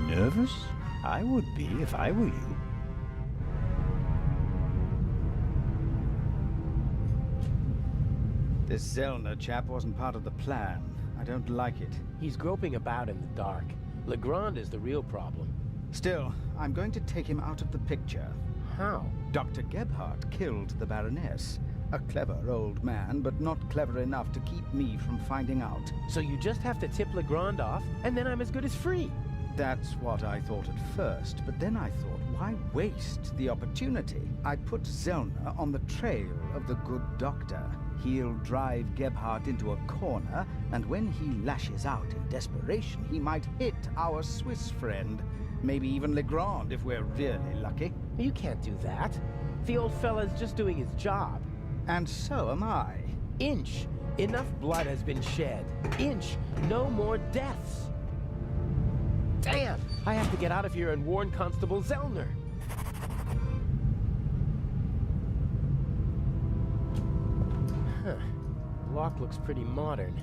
Nervous? I would be if I were you. This Zellner chap wasn't part of the plan. I don't like it. He's groping about in the dark. Legrand is the real problem. Still, I'm going to take him out of the picture. How? Dr. Gebhardt killed the Baroness. A clever old man, but not clever enough to keep me from finding out. So you just have to tip Legrand off, and then I'm as good as free. That's what I thought at first, but then I thought, why waste the opportunity? I put Zellner on the trail of the good doctor. He'll drive Gebhardt into a corner, and when he lashes out in desperation, he might hit our Swiss friend. Maybe even Legrand, if we're really lucky. You can't do that. The old fella's just doing his job. And so am I. Inch. Enough blood has been shed. Inch. No more deaths. Damn! I have to get out of here and warn Constable Zellner. Huh. Lock looks pretty modern.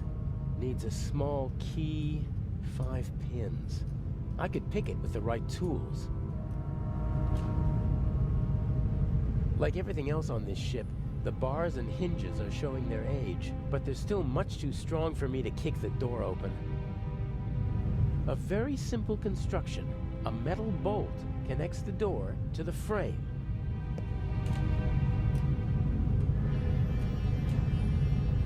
Needs a small key, 5 pins. I could pick it with the right tools. Like everything else on this ship, the bars and hinges are showing their age, but they're still much too strong for me to kick the door open. A very simple construction. A metal bolt connects the door to the frame.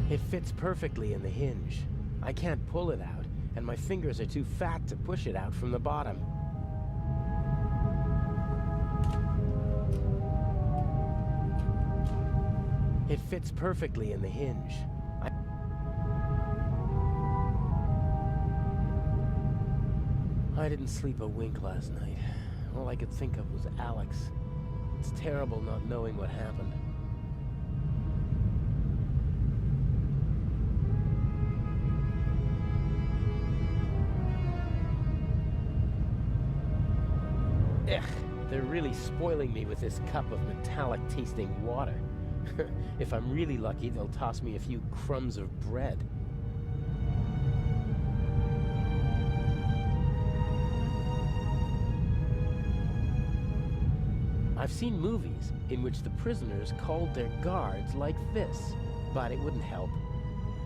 It fits perfectly in the hinge. I can't pull it out, and my fingers are too fat to push it out from the bottom. It fits perfectly in the hinge. I didn't sleep a wink last night. All I could think of was Alex. It's terrible not knowing what happened. Ugh, they're really spoiling me with this cup of metallic-tasting water. If I'm really lucky, they'll toss me a few crumbs of bread. I've seen movies in which the prisoners called their guards like this, but it wouldn't help.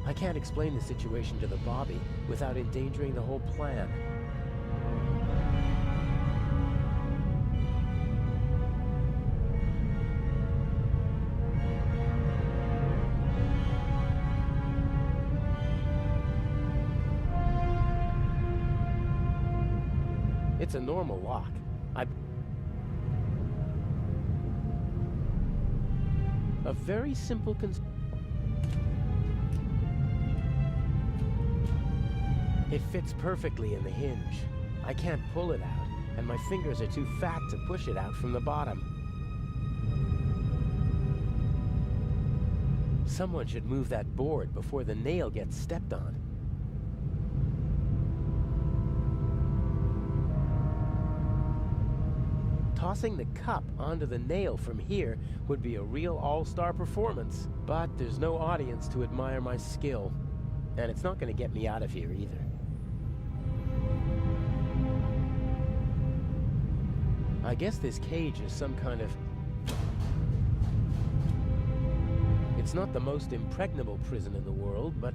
I can't explain the situation to the Bobby without endangering the whole plan. It's a normal lock. A very simple It fits perfectly in the hinge. I can't pull it out, and my fingers are too fat to push it out from the bottom. Someone should move that board before the nail gets stepped on. Tossing the cup onto the nail from here would be a real all-star performance. But there's no audience to admire my skill. And it's not going to get me out of here either. I guess this cage is some kind of... It's not the most impregnable prison in the world, but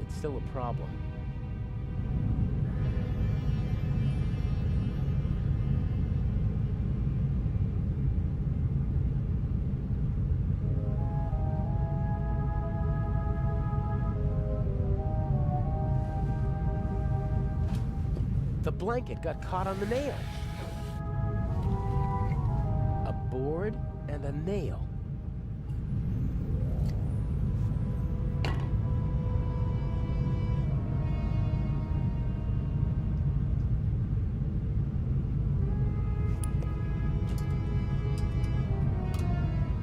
it's still a problem. The blanket got caught on the nail. A board and a nail.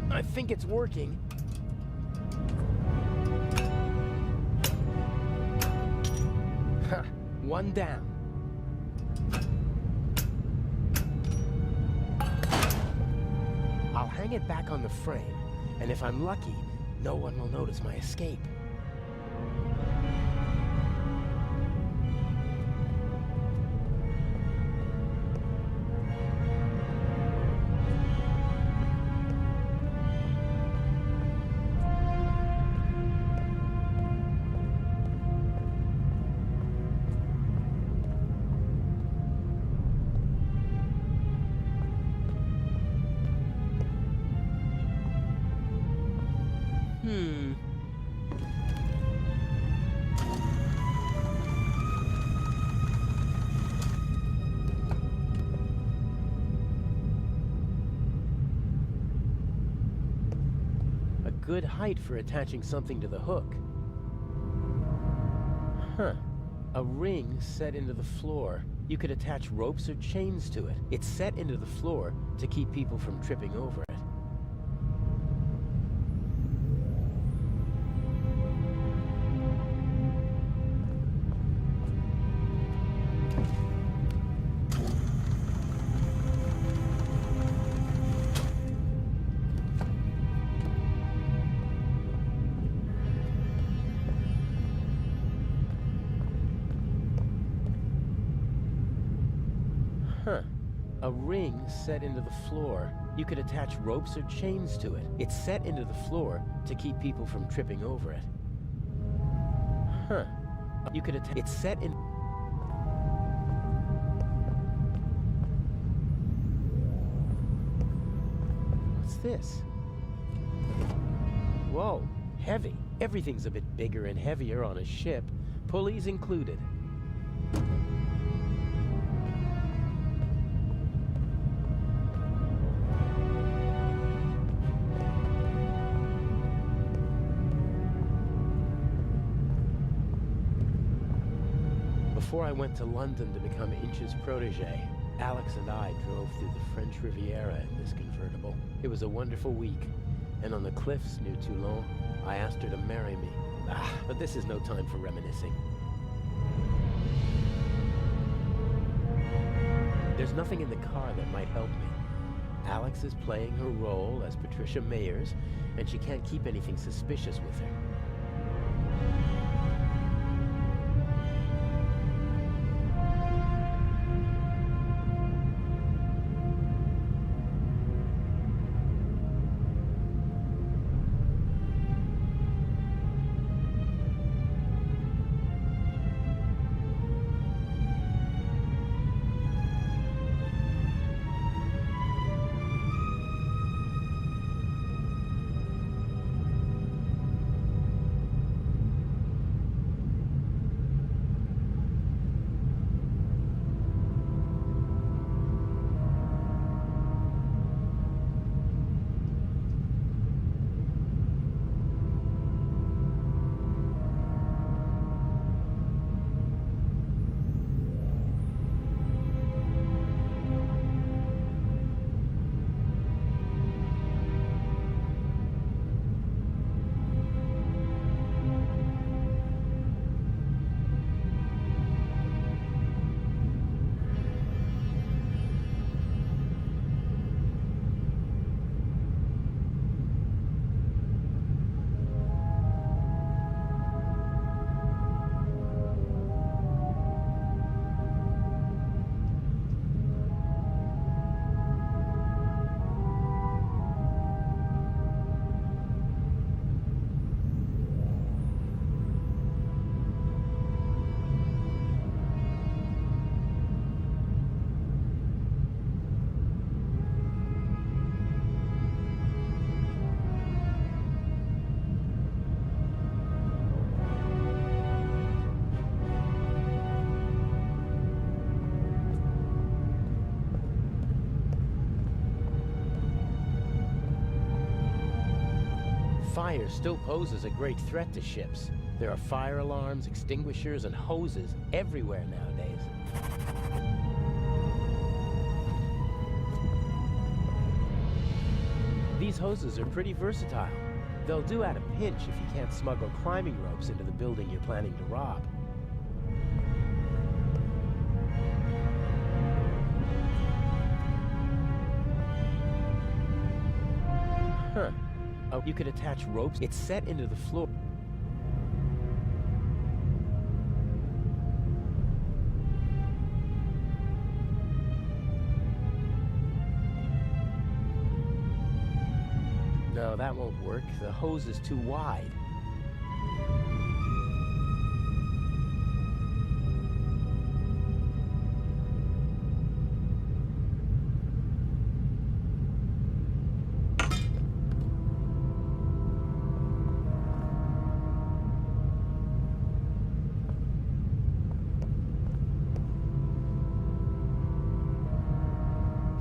I think it's working. Ha! One down. I'll hang it back on the frame, and if I'm lucky, no one will notice my escape. Good height for attaching something to the hook. Huh. A ring set into the floor. You could attach ropes or chains to it. It's set into the floor to keep people from tripping over it. Huh. A ring set into the floor. You could attach ropes or chains to it. It's set into the floor to keep people from tripping over it. Huh. You could attach... It's set in... What's this? Whoa. Heavy. Everything's a bit bigger and heavier on a ship. Pulleys included. Before I went to London to become Inch's protege, Alex and I drove through the French Riviera in this convertible. It was a wonderful week, and on the cliffs near Toulon, I asked her to marry me. But this is no time for reminiscing. There's nothing in the car that might help me. Alex is playing her role as Patricia Mayers, and she can't keep anything suspicious with her. Fire still poses a great threat to ships. There are fire alarms, extinguishers, and hoses everywhere nowadays. These hoses are pretty versatile. They'll do at a pinch if you can't smuggle climbing ropes into the building you're planning to rob. Huh. Oh, you could attach ropes. It's set into the floor. No, that won't work. The hose is too wide.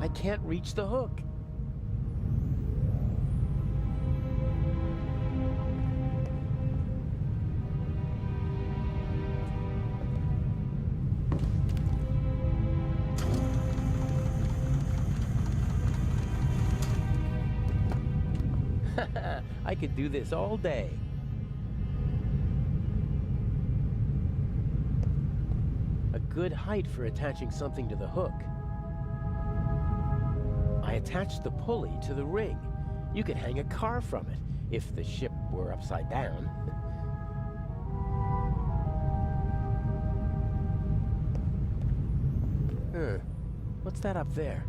I can't reach the hook. I could do this all day. A good height for attaching something to the hook. I attached the pulley to the ring. You could hang a car from it, if the ship were upside down. What's that up there?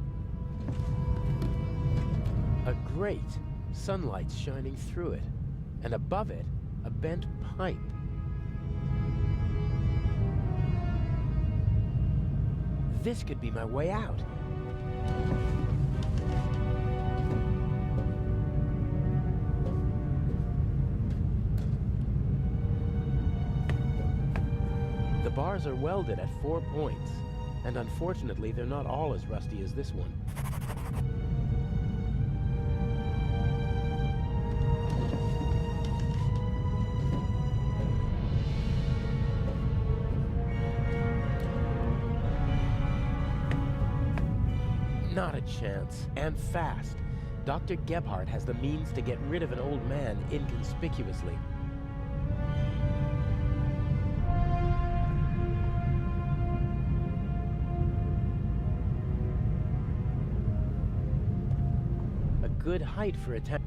A grate. Sunlight's shining through it. And above it, a bent pipe. This could be my way out. The bars are welded at 4 points, and unfortunately they're not all as rusty as this one. Not a chance, and fast. Dr. Gebhardt has the means to get rid of an old man inconspicuously. A good height for a town.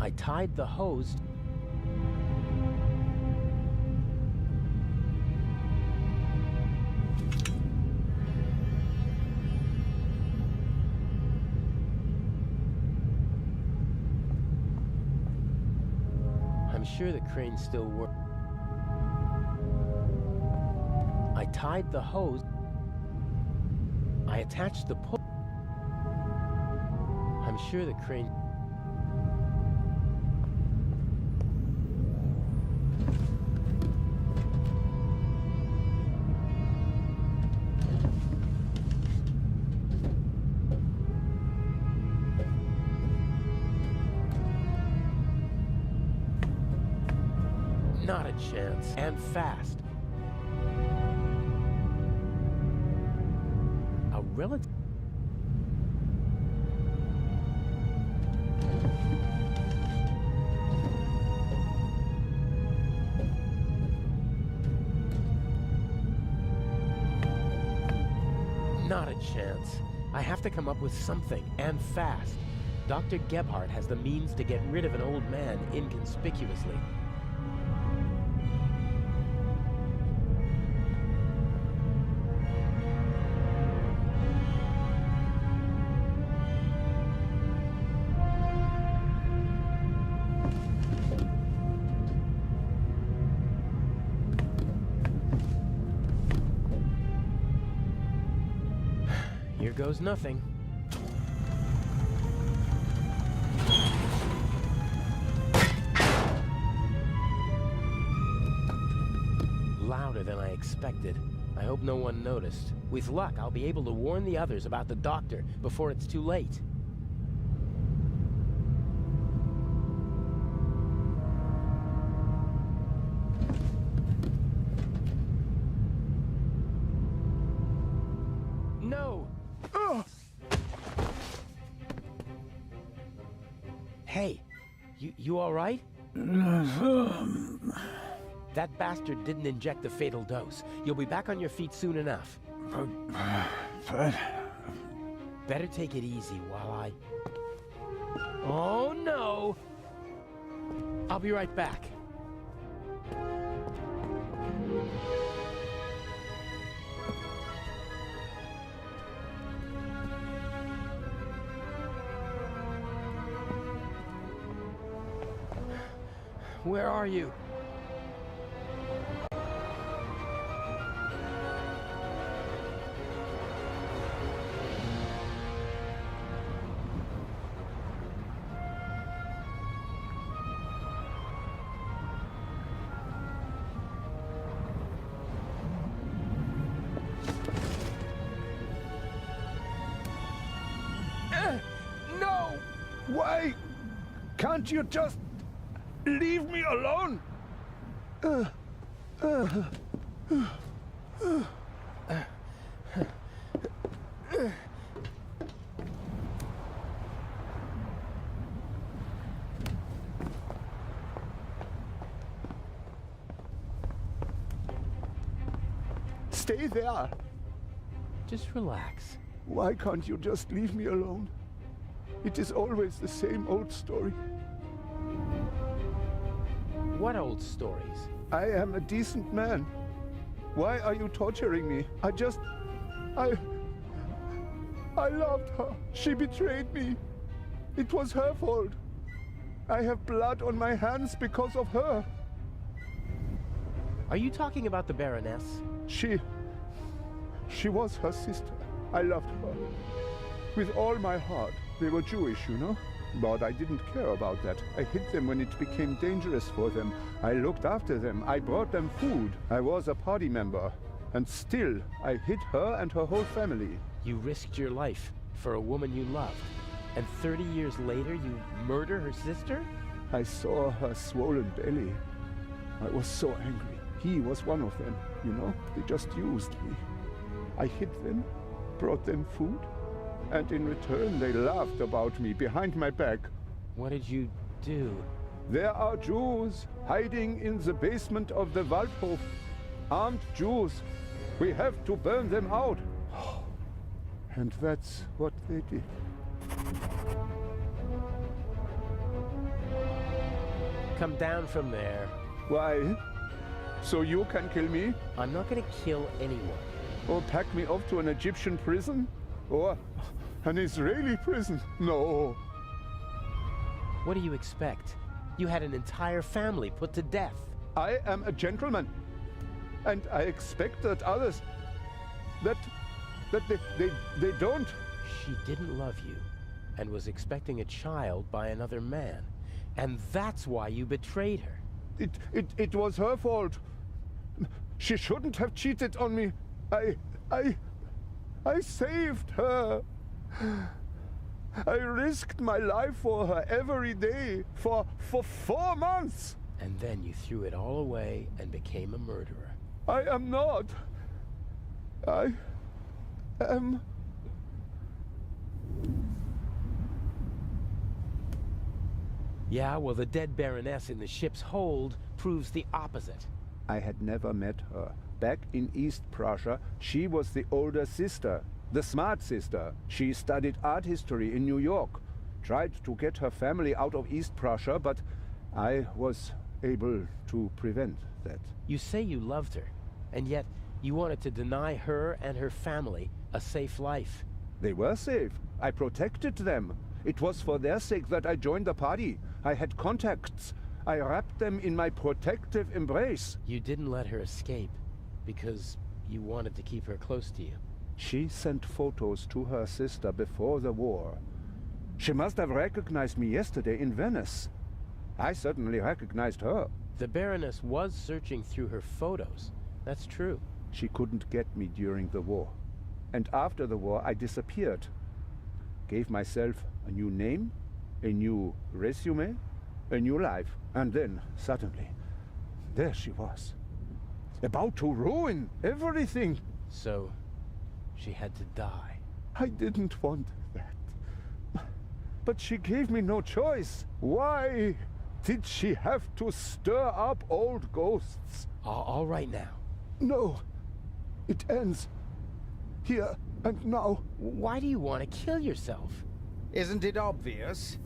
I tied the hose. I'm sure the crane still works. I tied the hose. I attached the pull. I'm sure the crane... Not a chance, and fast. A relative... Not a chance. I have to come up with something, and fast. Dr. Gebhardt has the means to get rid of an old man inconspicuously. Here goes nothing. Louder than I expected. I hope no one noticed. With luck, I'll be able to warn the others about the doctor before it's too late. No! Hey, you all right? That bastard didn't inject the fatal dose. You'll be back on your feet soon enough. But... Better take it easy while I... Oh, no! I'll be right back. Where are you? Why can't you just leave me alone? Stay there. Just relax. Why can't you just leave me alone? It is always the same old story. What old stories? I am a decent man. Why are you torturing me? I loved her. She betrayed me. It was her fault. I have blood on my hands because of her. Are you talking about the Baroness? She was her sister. I loved her. With all my heart. They were Jewish, you know? But I didn't care about that. I hid them when it became dangerous for them. I looked after them. I brought them food. I was a party member. And still, I hid her and her whole family. You risked your life for a woman you loved. And 30 years later, you murder her sister? I saw her swollen belly. I was so angry. He was one of them, you know? They just used me. I hid them, brought them food, and in return they laughed about me behind my back. What did you do? There are Jews hiding in the basement of the Waldhof. Armed Jews. We have to burn them out. And that's what they did. Come down from there. Why? So you can kill me? I'm not gonna kill anyone. Or pack me off to an Egyptian prison? Or an Israeli prison? No. What do you expect? You had an entire family put to death. I am a gentleman. And I expect that others... that they don't. She didn't love you and was expecting a child by another man. And that's why you betrayed her. It was her fault. She shouldn't have cheated on me. I saved her. I risked my life for her every day for 4 months. And then you threw it all away and became a murderer. I am not. I am... Yeah, well, the dead Baroness in the ship's hold proves the opposite. I had never met her. Back in East Prussia, she was the older sister, the smart sister. She studied art history in New York, tried to get her family out of East Prussia, but I was able to prevent that. You say you loved her, and yet you wanted to deny her and her family a safe life. They were safe. I protected them. It was for their sake that I joined the party. I had contacts. I wrapped them in my protective embrace. You didn't let her escape because you wanted to keep her close to you. She sent photos to her sister before the war. She must have recognized me yesterday in Venice. I certainly recognized her. The Baroness was searching through her photos. That's true. She couldn't get me during the war. And after the war, I disappeared. Gave myself a new name, a new resume, a new life. And then, suddenly, there she was. About to ruin everything. So, she had to die. I didn't want that. But she gave me no choice. Why did she have to stir up old ghosts? All right now. No. It ends. Here and now. Why do you want to kill yourself? Isn't it obvious?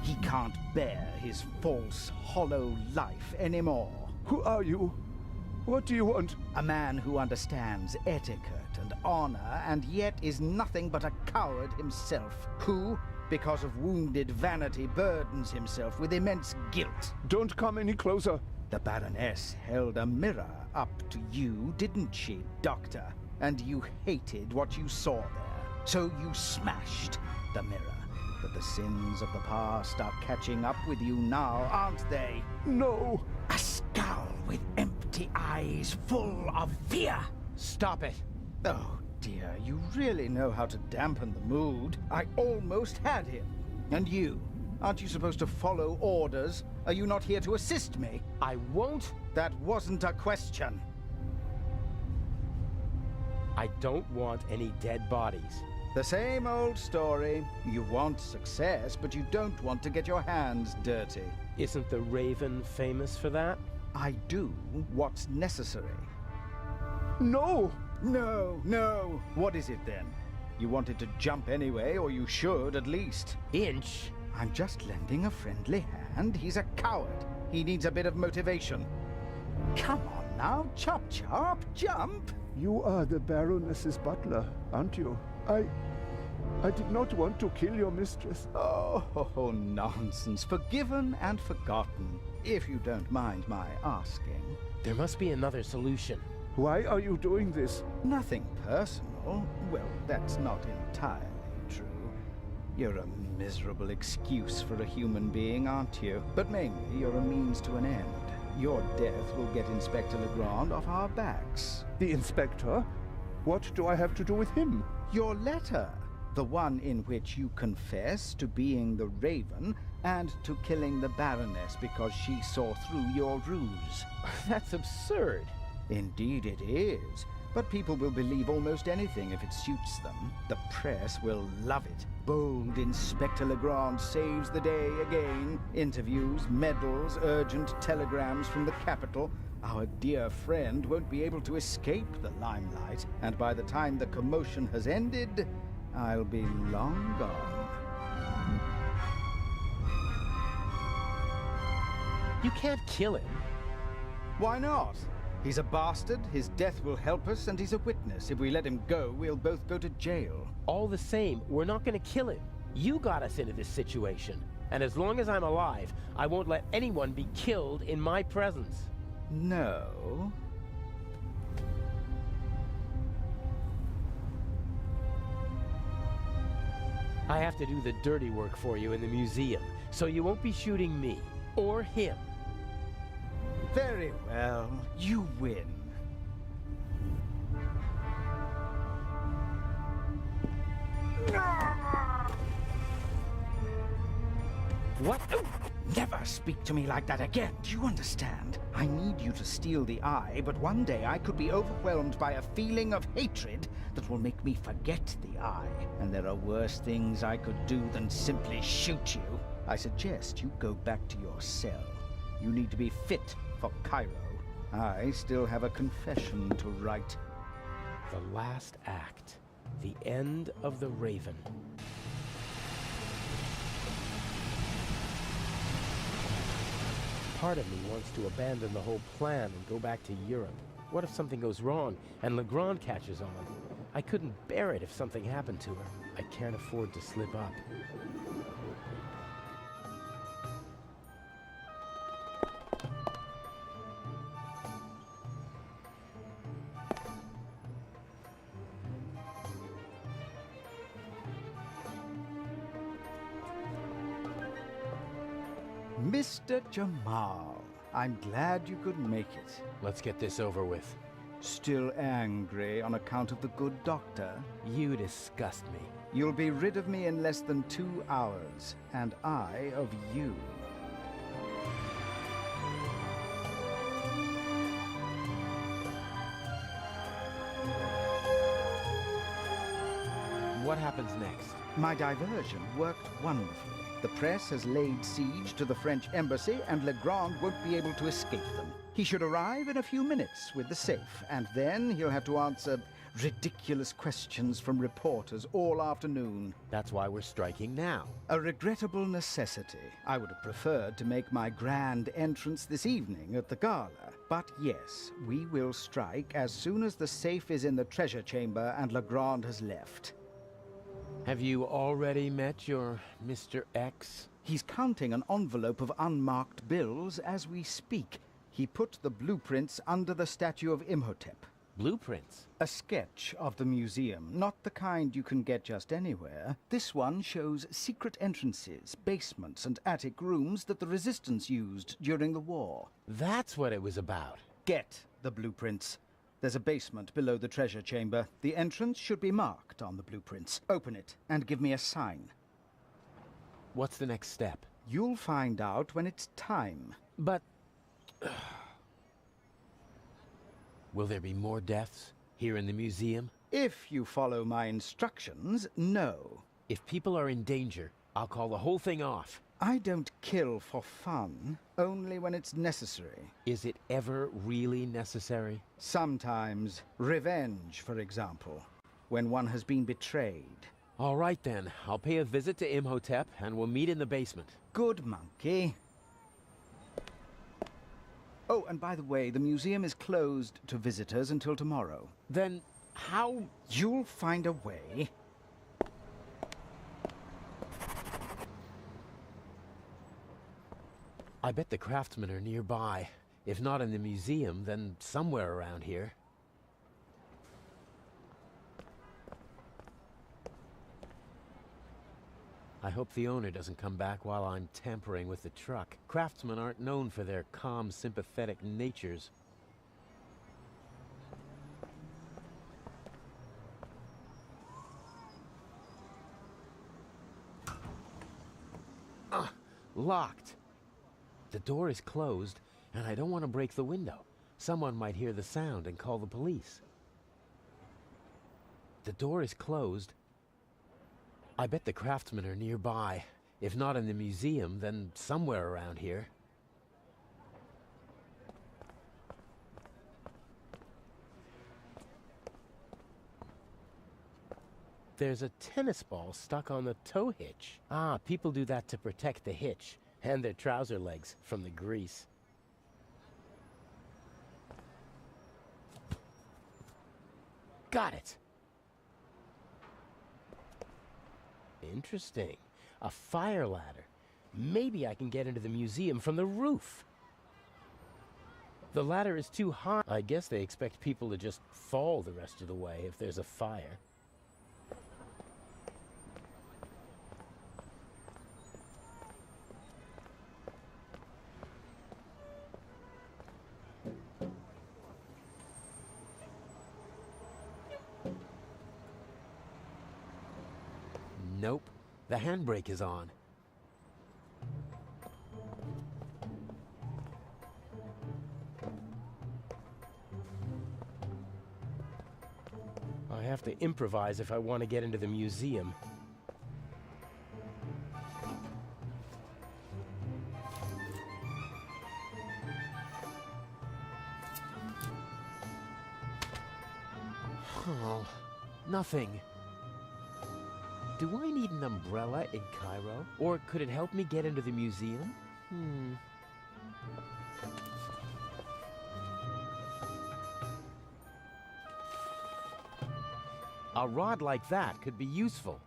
He can't bear his false, hollow life anymore. Who are you? What do you want? A man who understands etiquette and honor, and yet is nothing but a coward himself, who, because of wounded vanity, burdens himself with immense guilt. Don't come any closer. The Baroness held a mirror up to you, didn't she, Doctor? And you hated what you saw there, so you smashed the mirror. But the sins of the past are catching up with you now, aren't they? No. A skull with empty eyes full of fear. Stop it. Oh, dear, you really know how to dampen the mood. I almost had him. And you? Aren't you supposed to follow orders? Are you not here to assist me? I won't. That wasn't a question. I don't want any dead bodies. The same old story. You want success, but you don't want to get your hands dirty. Isn't the Raven famous for that? I do what's necessary. No! No. What is it then? You wanted to jump anyway, or you should at least. Inch? I'm just lending a friendly hand. He's a coward. He needs a bit of motivation. Come on now, chop, jump! You are the Baroness's butler, aren't you? I did not want to kill your mistress. Oh, nonsense. Forgiven and forgotten, if you don't mind my asking. There must be another solution. Why are you doing this? Nothing personal. Well, that's not entirely true. You're a miserable excuse for a human being, aren't you? But mainly, you're a means to an end. Your death will get Inspector Legrand off our backs. The inspector? What do I have to do with him? Your letter. The one in which you confess to being the Raven and to killing the Baroness because she saw through your ruse. That's absurd. Indeed it is. But people will believe almost anything if it suits them. The press will love it. Bold Inspector Legrand saves the day again. Interviews, medals, urgent telegrams from the capital. Our dear friend won't be able to escape the limelight. And by the time the commotion has ended, I'll be long gone. You can't kill him. Why not? He's a bastard, his death will help us, and he's a witness. If we let him go, we'll both go to jail. All the same, we're not gonna kill him. You got us into this situation. And as long as I'm alive, I won't let anyone be killed in my presence. No. I have to do the dirty work for you in the museum, so you won't be shooting me, or him. Very well, you win. What? Never speak to me like that again. Do you understand? I need you to steal the eye, but one day I could be overwhelmed by a feeling of hatred that will make me forget the eye. And there are worse things I could do than simply shoot you. I suggest you go back to your cell. You need to be fit for Cairo. I still have a confession to write. The last act. The end of the Raven. Part of me wants to abandon the whole plan and go back to Europe. What if something goes wrong and Legrand catches on? I couldn't bear it if something happened to her. I can't afford to slip up. Mr. Jamal, I'm glad you could make it. Let's get this over with. Still angry on account of the good doctor? You disgust me. You'll be rid of me in less than 2 hours, and I of you. What happens next? My diversion worked wonderfully. The press has laid siege to the French embassy, and Legrand won't be able to escape them. He should arrive in a few minutes with the safe, and then he'll have to answer ridiculous questions from reporters all afternoon. That's why we're striking now. A regrettable necessity. I would have preferred to make my grand entrance this evening at the gala. But yes, we will strike as soon as the safe is in the treasure chamber and Legrand has left. Have you already met your Mr. X? He's counting an envelope of unmarked bills as we speak. He put the blueprints under the statue of Imhotep. Blueprints? A sketch of the museum, not the kind you can get just anywhere. This one shows secret entrances, basements, and attic rooms that the resistance used during the war. That's what it was about. Get the blueprints. There's a basement below the treasure chamber. The entrance should be marked on the blueprints. Open it and give me a sign. What's the next step? You'll find out when it's time. But... will there be more deaths here in the museum? If you follow my instructions, no. If people are in danger, I'll call the whole thing off. I don't kill for fun, only when it's necessary. Is it ever really necessary? Sometimes. Revenge, for example, when one has been betrayed. All right then, I'll pay a visit to Imhotep and we'll meet in the basement. Good monkey. Oh, and by the way, the museum is closed to visitors until tomorrow. Then how... You'll find a way. I bet the craftsmen are nearby. If not in the museum, then somewhere around here. I hope the owner doesn't come back while I'm tampering with the truck. Craftsmen aren't known for their calm, sympathetic natures. Locked. The door is closed, and I don't want to break the window. Someone might hear the sound and call the police. The door is closed. I bet the craftsmen are nearby. If not in the museum, then somewhere around here. There's a tennis ball stuck on the tow hitch. Ah, people do that to protect the hitch and their trouser legs from the grease. Got it! Interesting. A fire ladder. Maybe I can get into the museum from the roof. The ladder is too high. I guess they expect people to just fall the rest of the way if there's a fire. Nope. The handbrake is on. I have to improvise if I want to get into the museum. Oh, nothing. Do I need an umbrella in Cairo? Or could it help me get into the museum? A rod like that could be useful.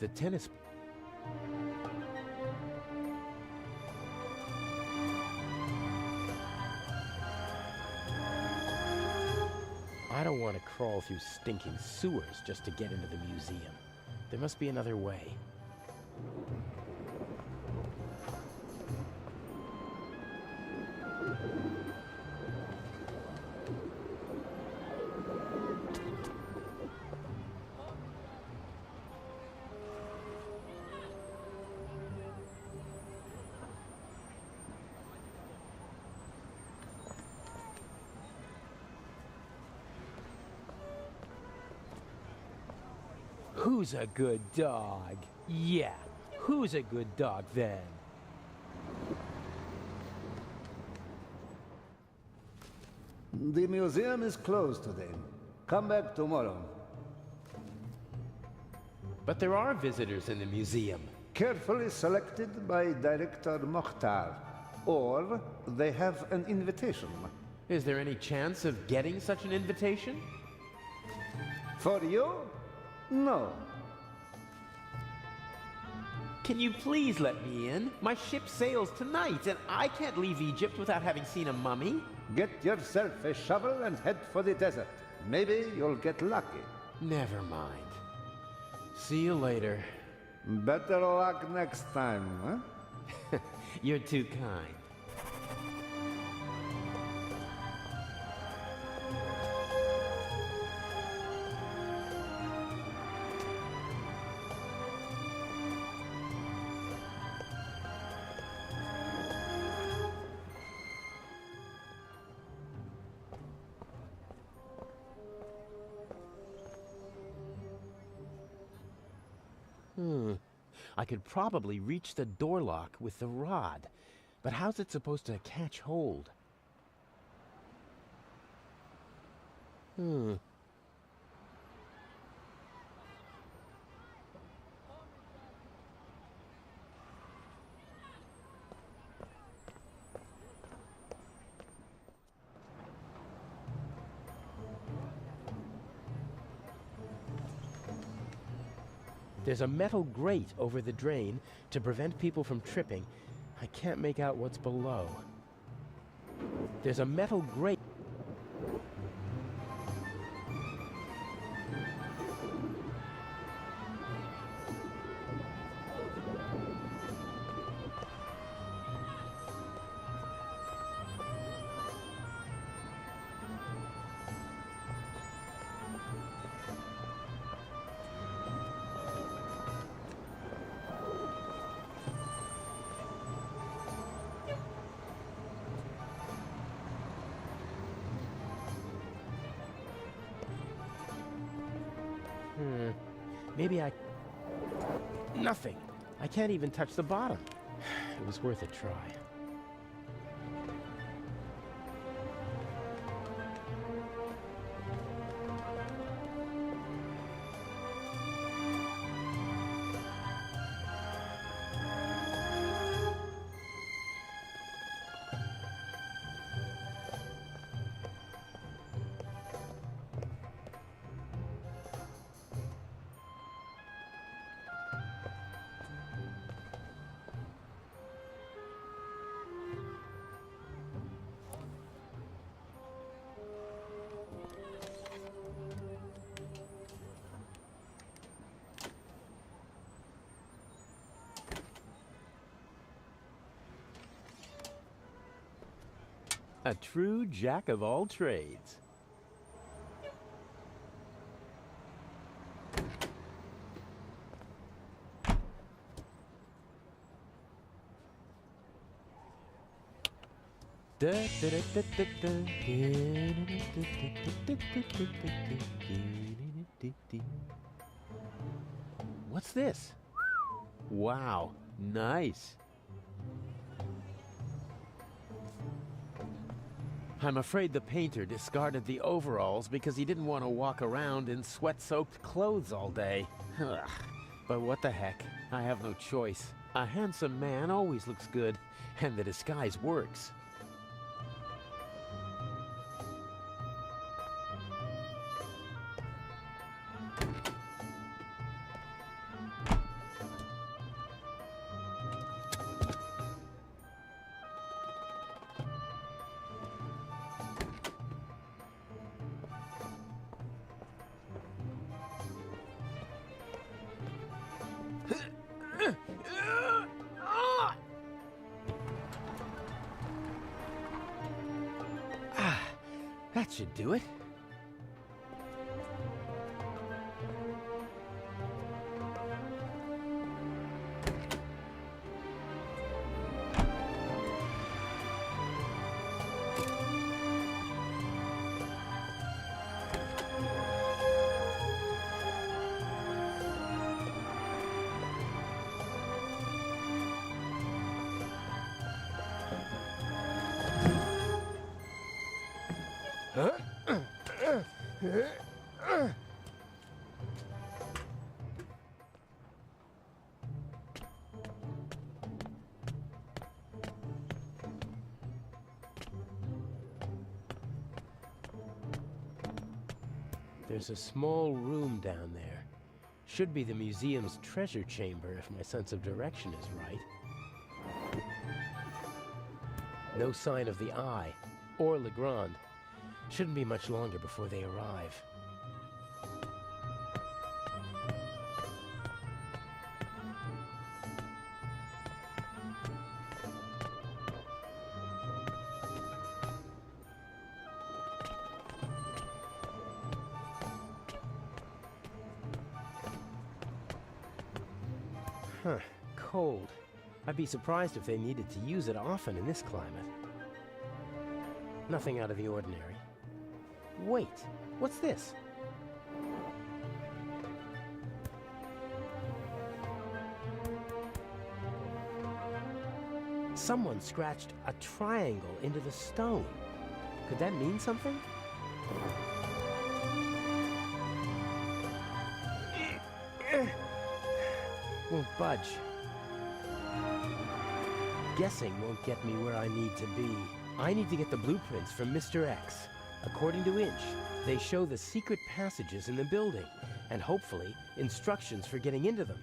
The tennis... I don't want to crawl through stinking sewers just to get into the museum. There must be another way. Who's a good dog? Yeah, who's a good dog then? The museum is closed today. Come back tomorrow. But there are visitors in the museum. Carefully selected by Director Mokhtar. Or they have an invitation. Is there any chance of getting such an invitation? For you? No. Can you please let me in? My ship sails tonight, and I can't leave Egypt without having seen a mummy. Get yourself a shovel and head for the desert. Maybe you'll get lucky. Never mind. See you later. Better luck next time, huh? You're too kind. I could probably reach the door lock with the rod, but how's it supposed to catch hold? There's a metal grate over the drain to prevent people from tripping. I can't make out what's below. There's a metal grate. Maybe I... Nothing. I can't even touch the bottom. It was worth a try. A true jack of all trades. What's this? Wow, nice. I'm afraid the painter discarded the overalls because he didn't want to walk around in sweat-soaked clothes all day. Ugh. But what the heck? I have no choice. A handsome man always looks good, and the disguise works. That should do it. There's a small room down there. Should be the museum's treasure chamber if my sense of direction is right. No sign of the Eye or Legrand. Shouldn't be much longer before they arrive. Huh, cold. I'd be surprised if they needed to use it often in this climate. Nothing out of the ordinary. Wait, what's this? Someone scratched a triangle into the stone. Could that mean something? Won't budge. Guessing won't get me where I need to be. I need to get the blueprints from Mr. X. According to Inch, they show the secret passages in the building, and hopefully, instructions for getting into them.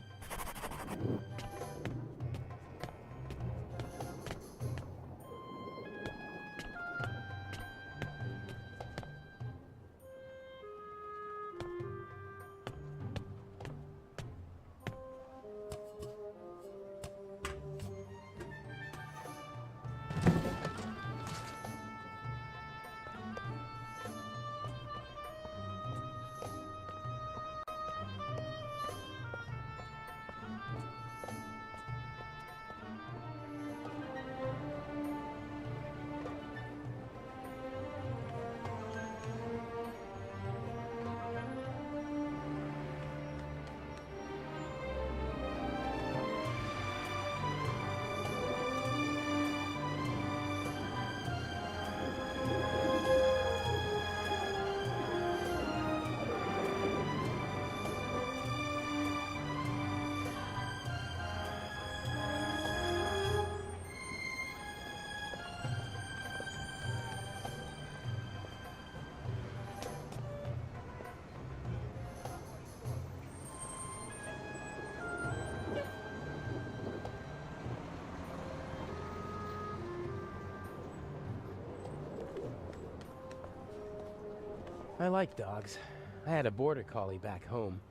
I like dogs. I had a border collie back home.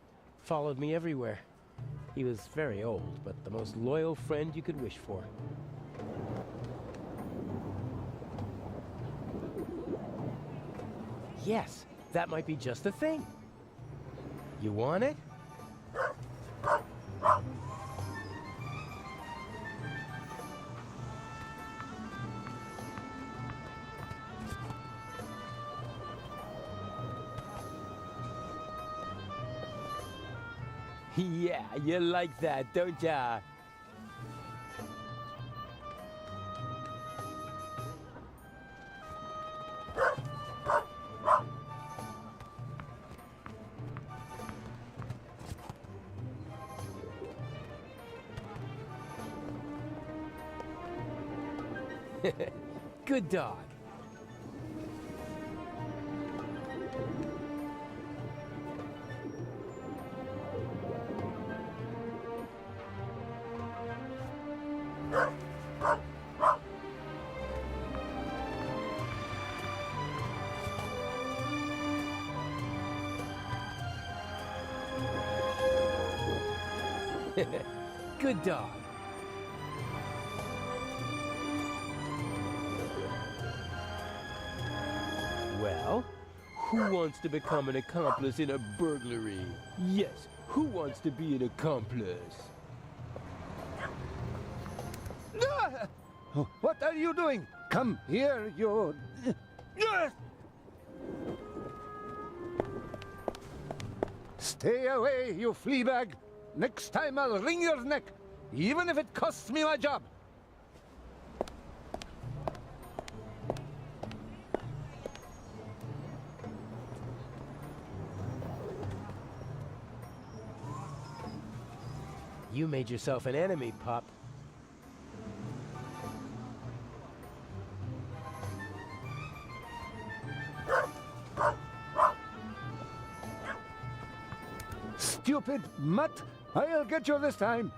Followed me everywhere. He was very old, but the most loyal friend you could wish for. Yes, that might be just the thing. You want it? Yeah, you like that, don't ya? Good dog. Good dog. Well, who wants to become an accomplice in a burglary? Yes, who wants to be an accomplice? Ah! What are you doing? Come here, you... Stay away, you flea bag. Next time I'll wring your neck, even if it costs me my job. You made yourself an enemy, pup. Stupid mutt! I'll get you this time.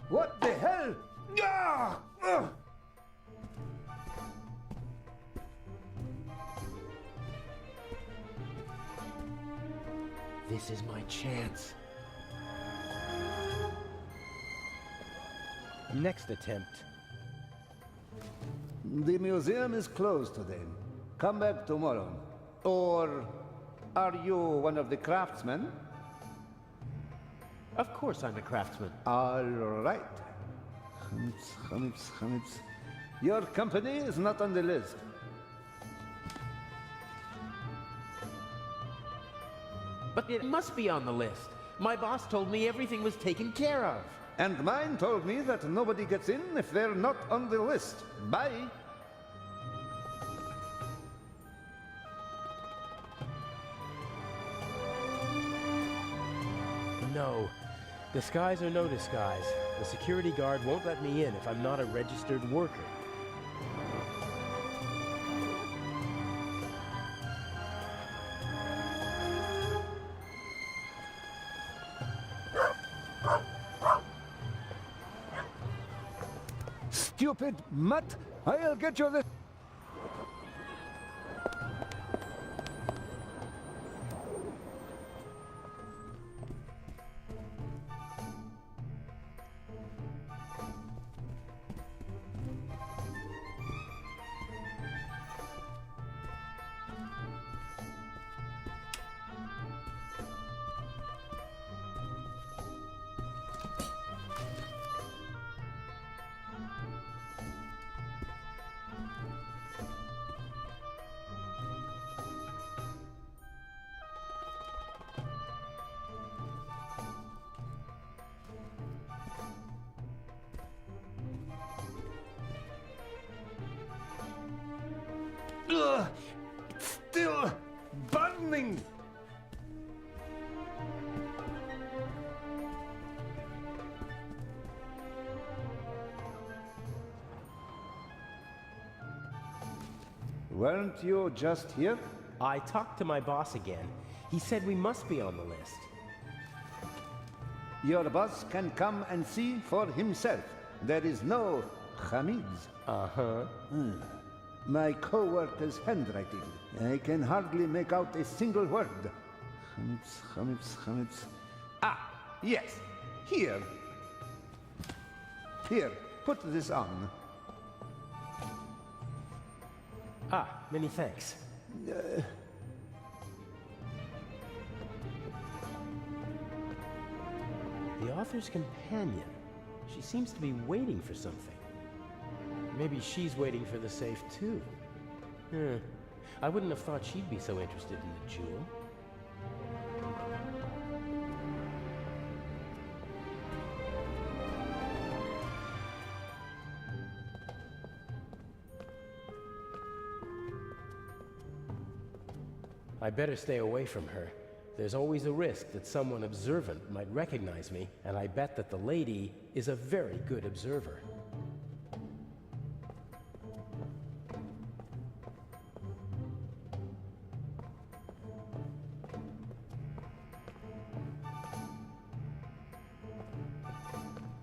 What the hell? Ah! Ugh! This is my chance. Next attempt. The museum is closed today. Come back tomorrow. Or are you one of the craftsmen? Of course I'm a craftsman. All right. Chametz. Your company is not on the list. But it must be on the list. My boss told me everything was taken care of. And mine told me that nobody gets in if they're not on the list. Bye. No. Disguise or no disguise, the security guard won't let me in if I'm not a registered worker. Stupid mutt! I'll get you this. Ugh, it's still burning. Weren't you just here? I talked to my boss again. He said we must be on the list. Your boss can come and see for himself. There is no Hamids. Uh-huh. My co-worker's handwriting. I can hardly make out a single word. Chametz. Ah, yes. Here. Here, put this on. Ah, many thanks. The author's companion. She seems to be waiting for something. Maybe she's waiting for the safe, too. I wouldn't have thought she'd be so interested in the jewel. I better stay away from her. There's always a risk that someone observant might recognize me, and I bet that the lady is a very good observer.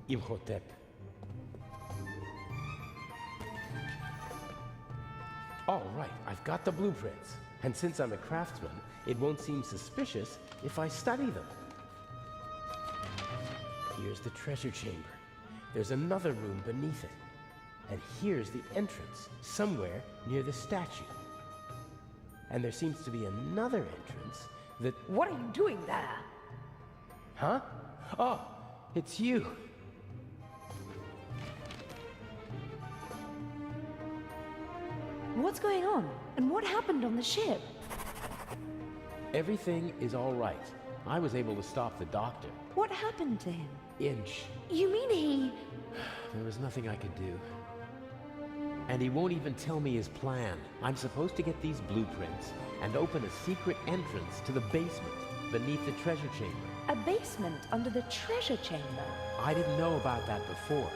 Imhotep. All right, I've got the blueprints. And since I'm a craftsman, it won't seem suspicious if I study them. Here's the treasure chamber. There's another room beneath it. And here's the entrance, somewhere near the statue. And there seems to be another entrance that... What are you doing there? Huh? Oh, it's you. What's going on? And what happened on the ship? Everything is all right. I was able to stop the doctor. What happened to him? Inch. You mean he... There was nothing I could do. And he won't even tell me his plan. I'm supposed to get these blueprints and open a secret entrance to the basement beneath the treasure chamber. A basement under the treasure chamber? I didn't know about that before.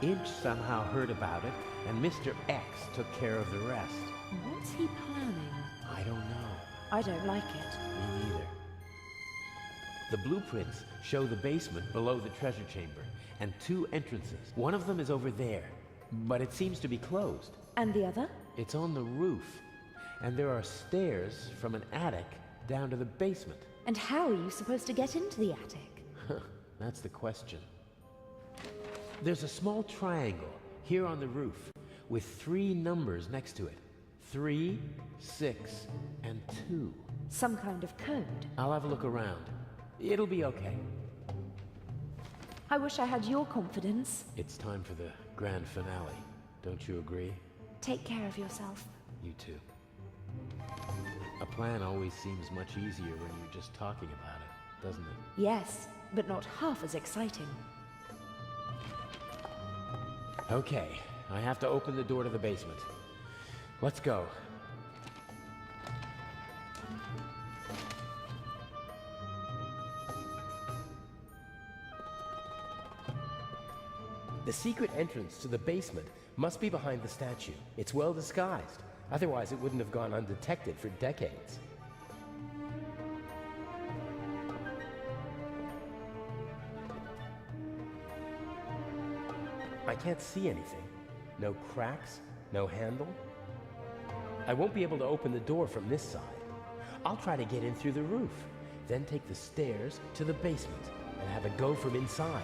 Inch somehow heard about it, and Mr. X took care of the rest. What's he planning? I don't know. I don't like it. Me neither. The blueprints show the basement below the treasure chamber, and 2 entrances. One of them is over there, but it seems to be closed. And the other? It's on the roof, and there are stairs from an attic down to the basement. And how are you supposed to get into the attic? That's the question. There's a small triangle here on the roof with 3 numbers next to it. 3, 6, and 2. Some kind of code. I'll have a look around. It'll be okay. I wish I had your confidence. It's time for the grand finale. Don't you agree? Take care of yourself. You too. A plan always seems much easier when you're just talking about it, doesn't it? Yes, but not half as exciting. Okay, I have to open the door to the basement. Let's go. The secret entrance to the basement must be behind the statue. It's well disguised. Otherwise, it wouldn't have gone undetected for decades. I can't see anything. No cracks, no handle. I won't be able to open the door from this side. I'll try to get in through the roof, then take the stairs to the basement and have a go from inside.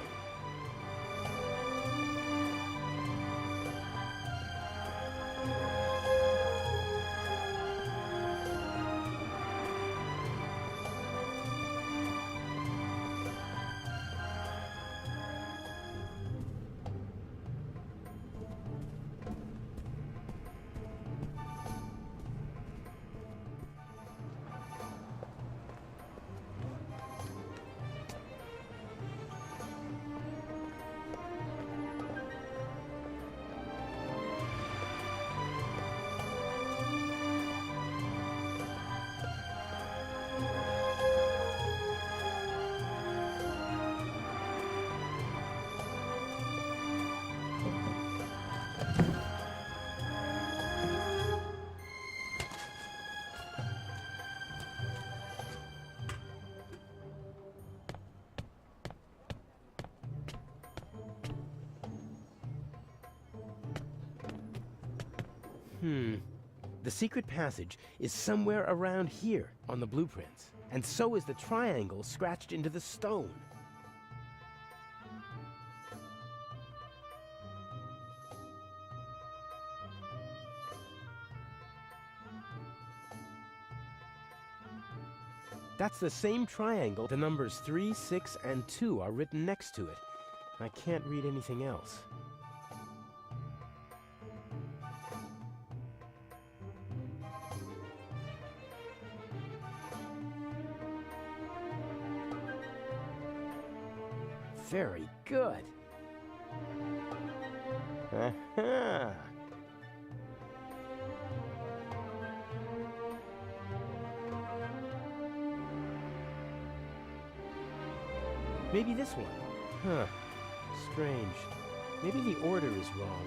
The secret passage is somewhere around here on the blueprints, and so is the triangle scratched into the stone. That's the same triangle. The numbers 3, 6, and 2 are written next to it. I can't read anything else. Very good. Aha! Maybe this one. Huh. Strange. Maybe the order is wrong.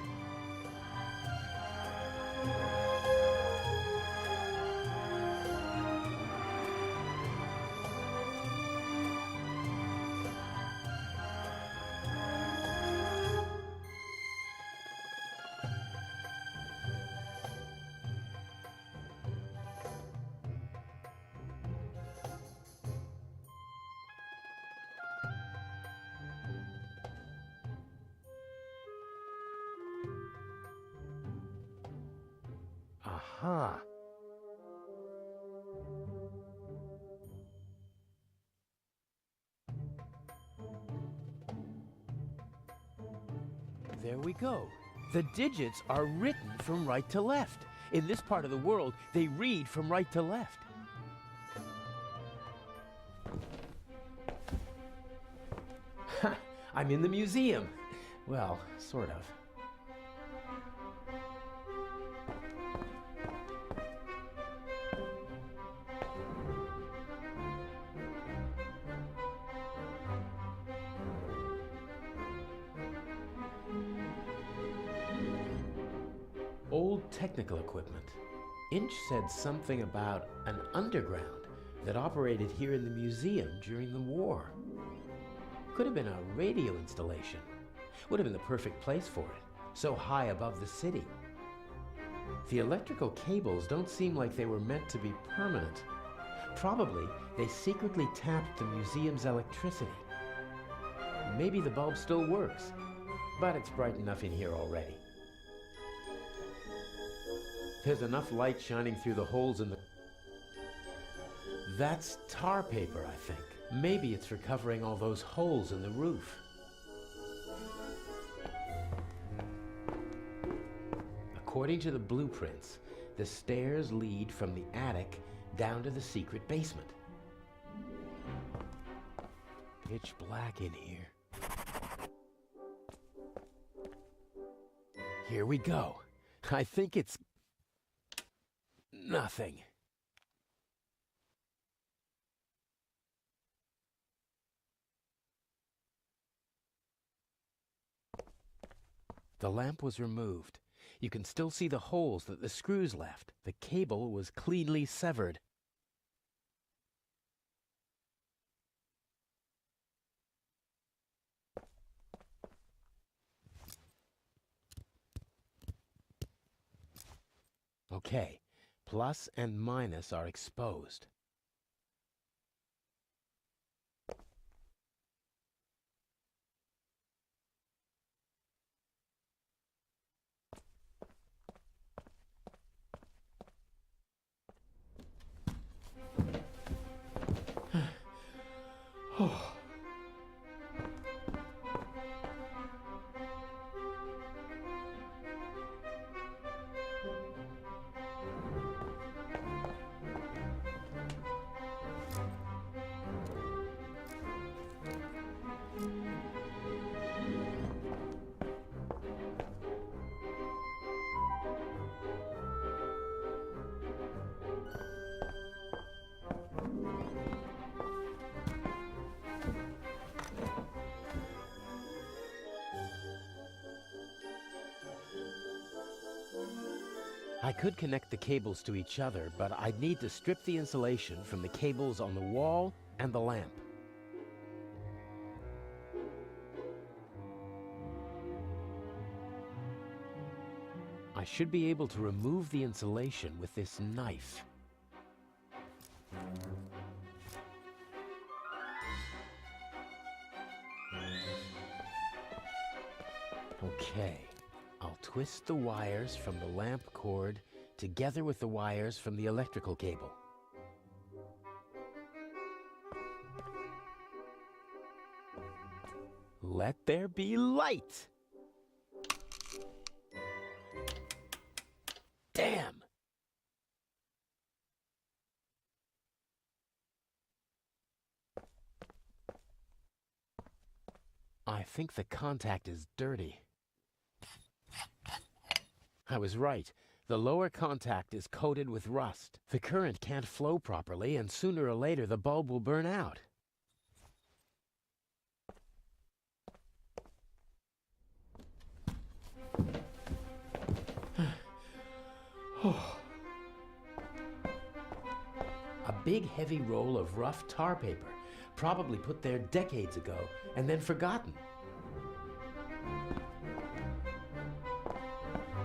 Aha. There we go. The digits are written from right to left. In this part of the world, they read from right to left. Ha! I'm in the museum. Well, sort of. Old technical equipment. Inch said something about an underground, that operated here in the museum during the war. Could have been a radio installation. Would have been the perfect place for it, so high above the city. The electrical cables don't seem like they were meant to be permanent. Probably they secretly tapped the museum's electricity. Maybe the bulb still works, but it's bright enough in here already. There's enough light shining through the holes in the... That's tar paper, I think. Maybe it's for covering all those holes in the roof. According to the blueprints, the stairs lead from the attic down to the secret basement. Pitch black in here. Here we go. I think it's... nothing. The lamp was removed. You can still see the holes that the screws left. The cable was cleanly severed. Okay, plus and minus are exposed. Oh. I could connect the cables to each other, but I'd need to strip the insulation from the cables on the wall and the lamp. I should be able to remove the insulation with this knife. Okay. I'll twist the wires from the lamp cord together with the wires from the electrical cable. Let there be light! Damn! I think the contact is dirty. I was right. The lower contact is coated with rust. The current can't flow properly, and sooner or later the bulb will burn out. A big heavy roll of rough tar paper, probably put there decades ago and then forgotten.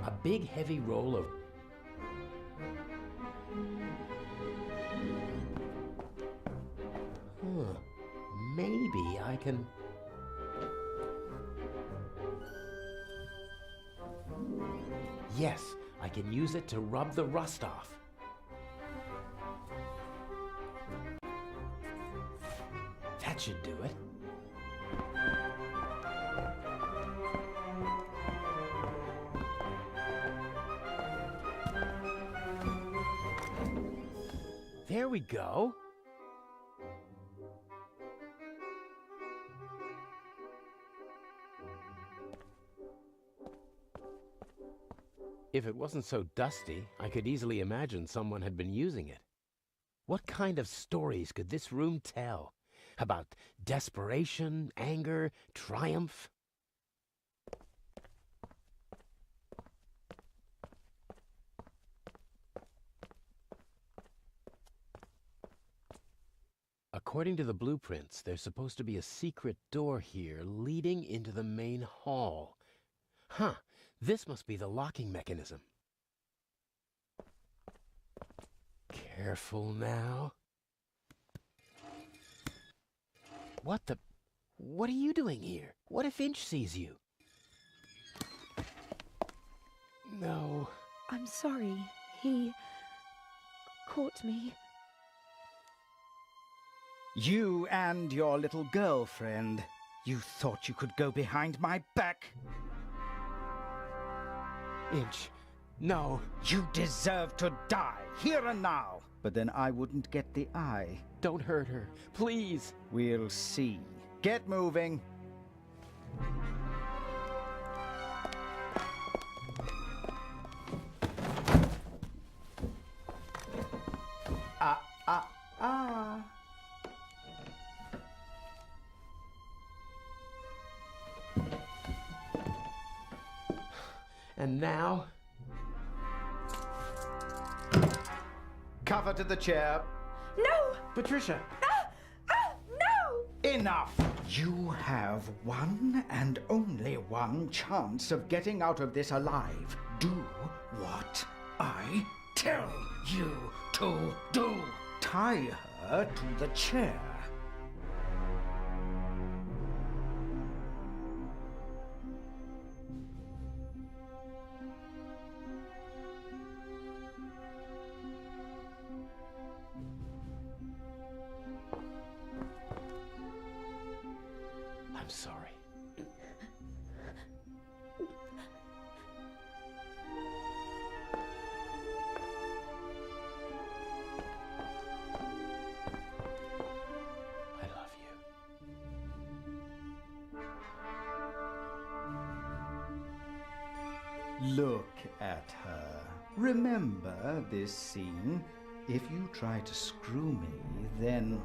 A big heavy roll of... Maybe I can... Yes, I can use it to rub the rust off. That should do it. There we go. If it wasn't so dusty, I could easily imagine someone had been using it. What kind of stories could this room tell? About desperation, anger, triumph? According to the blueprints, there's supposed to be a secret door here leading into the main hall. Huh, this must be the locking mechanism. Careful now. What are you doing here? What if Inch sees you? No. I'm sorry. He caught me. You and your little girlfriend. You thought you could go behind my back? Inch, no. You deserve to die, here and now. But then I wouldn't get the eye. Don't hurt her, please. We'll see. Get moving. Ah. And now? Cover to the chair. No! Patricia! No! Enough! You have one and only one chance of getting out of this alive. Do what I tell you to do. Tie her to the chair. I'm sorry. I love you. Look at her. Remember this scene? If you try to screw me, then...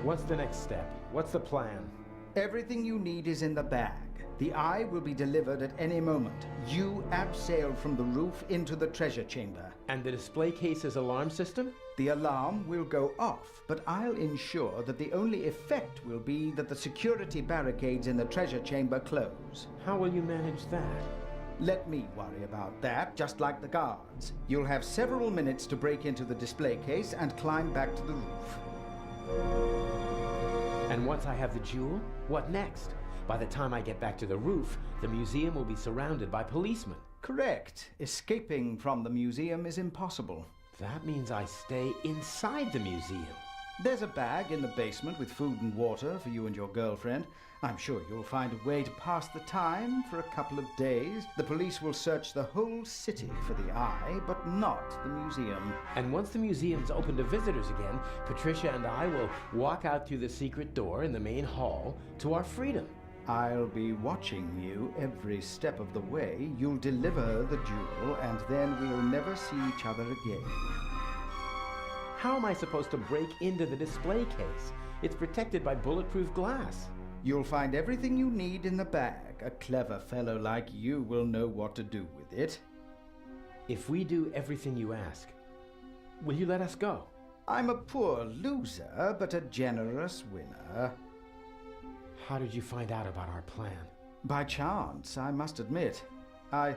What's the next step? What's the plan? Everything you need is in the bag. The eye will be delivered at any moment. You abseil from the roof into the treasure chamber. And the display case's alarm system? The alarm will go off, but I'll ensure that the only effect will be that the security barricades in the treasure chamber close. How will you manage that? Let me worry about that, just like the guards. You'll have several minutes to break into the display case and climb back to the roof. And once I have the jewel, what next? By the time I get back to the roof, the museum will be surrounded by policemen. Correct. Escaping from the museum is impossible. That means I stay inside the museum. There's a bag in the basement with food and water for you and your girlfriend. I'm sure you'll find a way to pass the time for a couple of days. The police will search the whole city for the eye, but not the museum. And once the museum's open to visitors again, Patricia and I will walk out through the secret door in the main hall to our freedom. I'll be watching you every step of the way. You'll deliver the jewel, and then we'll never see each other again. How am I supposed to break into the display case? It's protected by bulletproof glass. You'll find everything you need in the bag. A clever fellow like you will know what to do with it. If we do everything you ask, will you let us go? I'm a poor loser, but a generous winner. How did you find out about our plan? By chance, I must admit. I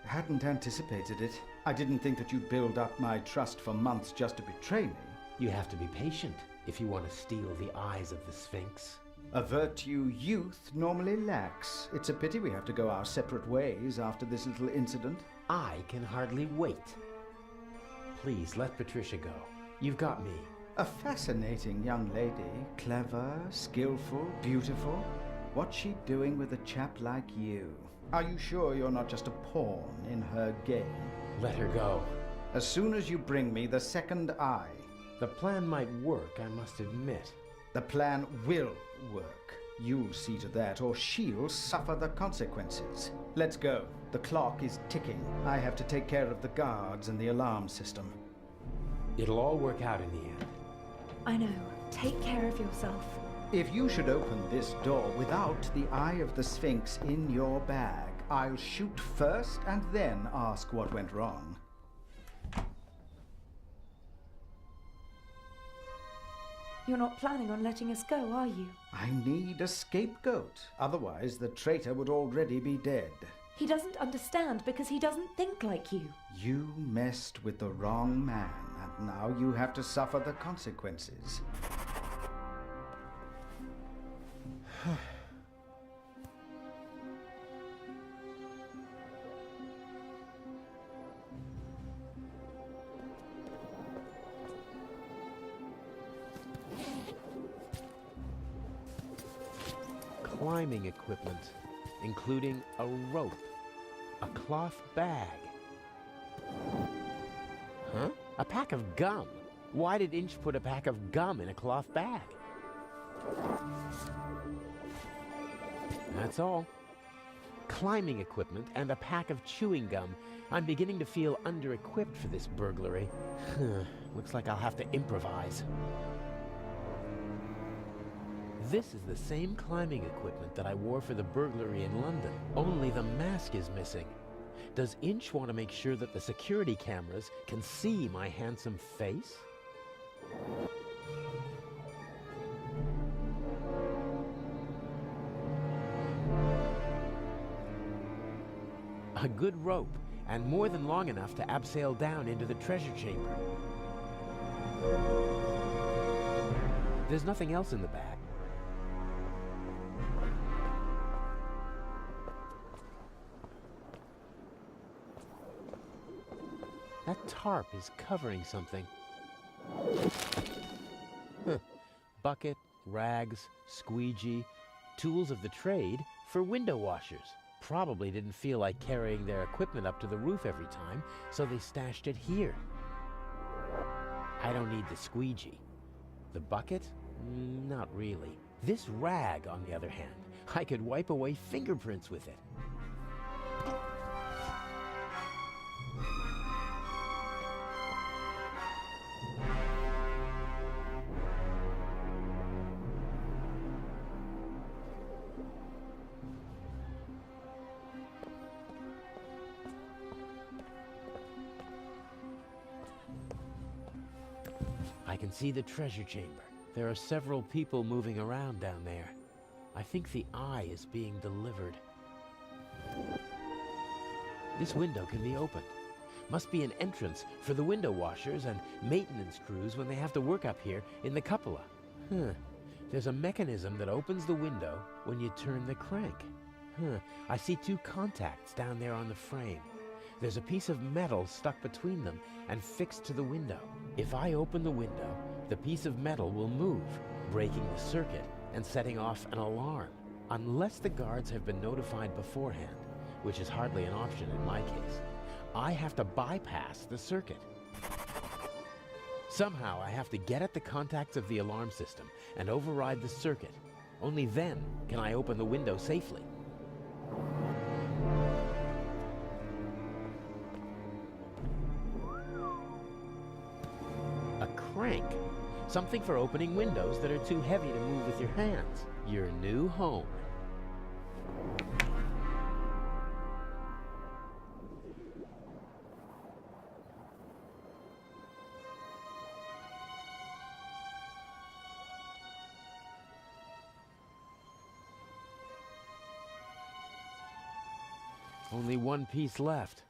hadn't anticipated it. I didn't think that you'd build up my trust for months just to betray me. You have to be patient if you want to steal the eyes of the Sphinx. A virtue youth normally lacks. It's a pity we have to go our separate ways after this little incident. I can hardly wait. Please, let Patricia go. You've got me. A fascinating young lady. Clever, skillful, beautiful. What's she doing with a chap like you? Are you sure you're not just a pawn in her game? Let her go. As soon as you bring me the second eye. The plan might work, I must admit. The plan will work. You'll see to that, or she'll suffer the consequences. Let's go. The clock is ticking. I have to take care of the guards and the alarm system. It'll all work out in the end. I know. Take care of yourself. If you should open this door without the Eye of the Sphinx in your bag, I'll shoot first and then ask what went wrong. You're not planning on letting us go, are you? I need a scapegoat. Otherwise, the traitor would already be dead. He doesn't understand because he doesn't think like you. You messed with the wrong man, and now you have to suffer the consequences. Climbing equipment, including a rope, a cloth bag. Huh? A pack of gum? Why did Inch put a pack of gum in a cloth bag? That's all. Climbing equipment and a pack of chewing gum. I'm beginning to feel under-equipped for this burglary. Looks like I'll have to improvise. This is the same climbing equipment that I wore for the burglary in London, only the mask is missing. Does Inch want to make sure that the security cameras can see my handsome face? A good rope, and more than long enough to abseil down into the treasure chamber. There's nothing else in the bag. That tarp is covering something. Bucket, rags, squeegee, tools of the trade for window washers. Probably didn't feel like carrying their equipment up to the roof every time, so they stashed it here. I don't need the squeegee. The bucket? Not really. This rag, on the other hand, I could wipe away fingerprints with it. I can see the treasure chamber. There are several people moving around down there. I think the eye is being delivered. This window can be opened. Must be an entrance for the window washers and maintenance crews when they have to work up here in the cupola. There's a mechanism that opens the window when you turn the crank. I see two contacts down there on the frame. There's a piece of metal stuck between them and fixed to the window. If I open the window, the piece of metal will move, breaking the circuit and setting off an alarm. Unless the guards have been notified beforehand, which is hardly an option in my case, I have to bypass the circuit. Somehow I have to get at the contacts of the alarm system and override the circuit. Only then can I open the window safely. A crank. Something for opening windows that are too heavy to move with your hands. Your new home. Only one piece left.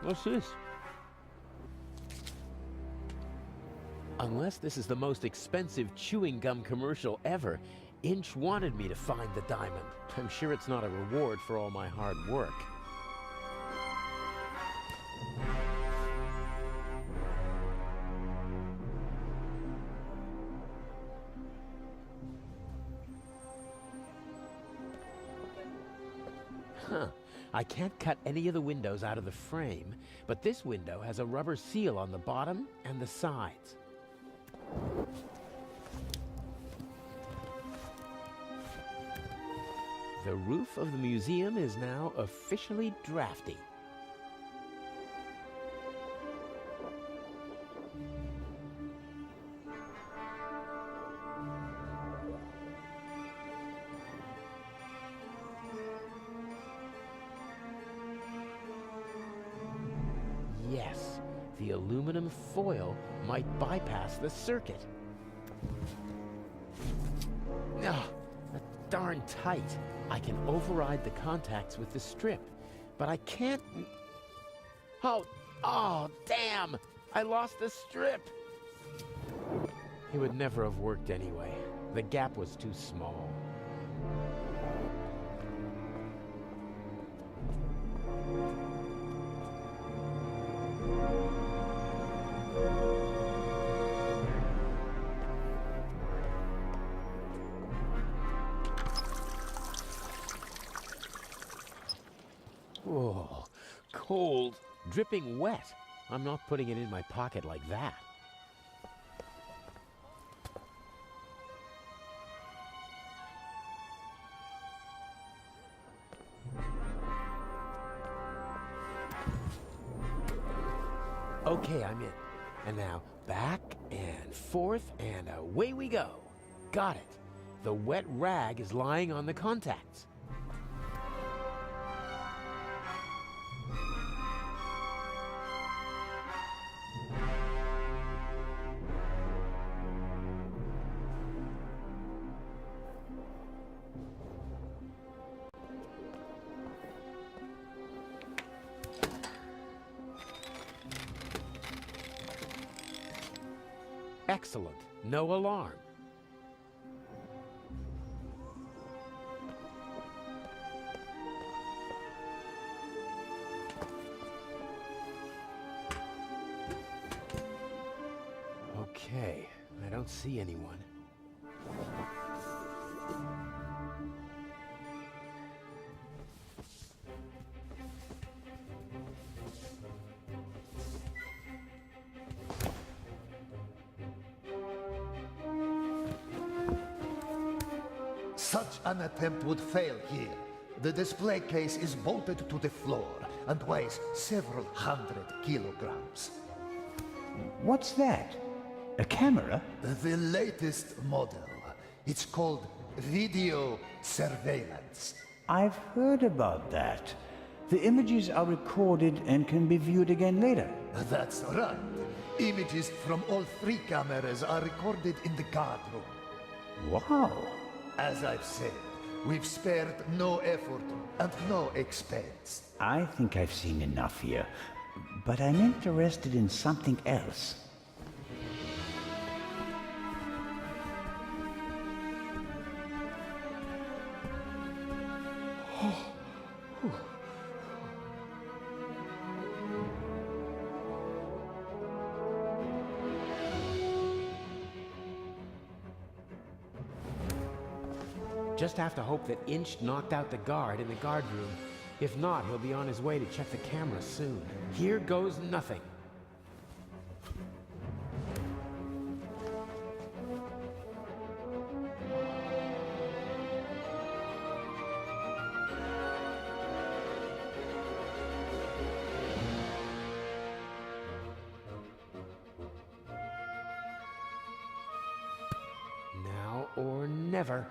What's this? Unless this is the most expensive chewing gum commercial ever, Inch wanted me to find the diamond. I'm sure it's not a reward for all my hard work. I can't cut any of the windows out of the frame, but this window has a rubber seal on the bottom and the sides. The roof of the museum is now officially drafty. Yes, The aluminum foil might bypass the circuit. Ugh, that's darn tight. I can override the contacts with the strip, but I can't... Oh, damn! I lost the strip! It would never have worked anyway. The gap was too small. Oh, cold. Dripping wet. I'm not putting it in my pocket like that. Okay, I'm in. And now back and forth and away we go. Got it. The wet rag is lying on the contacts. Excellent. No alarm. Okay, I don't see anyone. Such an attempt would fail here. The display case is bolted to the floor and weighs several hundred kilograms. What's that? A camera? The latest model. It's called video surveillance. I've heard about that. The images are recorded and can be viewed again later. That's right. Images from all 3 cameras are recorded in the guard room. Wow. As I've said, we've spared no effort and no expense. I think I've seen enough here, but I'm interested in something else. Just have to hope that Inch knocked out the guard in the guard room. If not, he'll be on his way to check the camera soon. Here goes nothing. Now or never.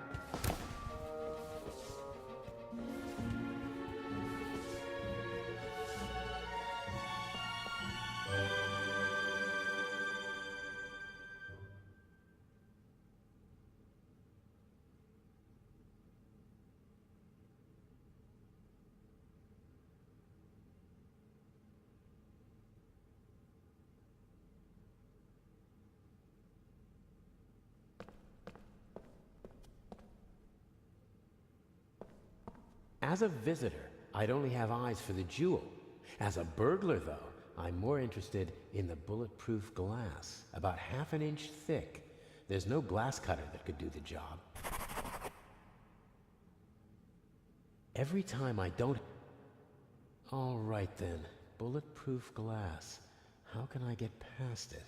As a visitor, I'd only have eyes for the jewel. As a burglar, though, I'm more interested in the bulletproof glass, about ½ inch thick. There's no glass cutter that could do the job. Every time I don't... All right then, bulletproof glass. How can I get past it?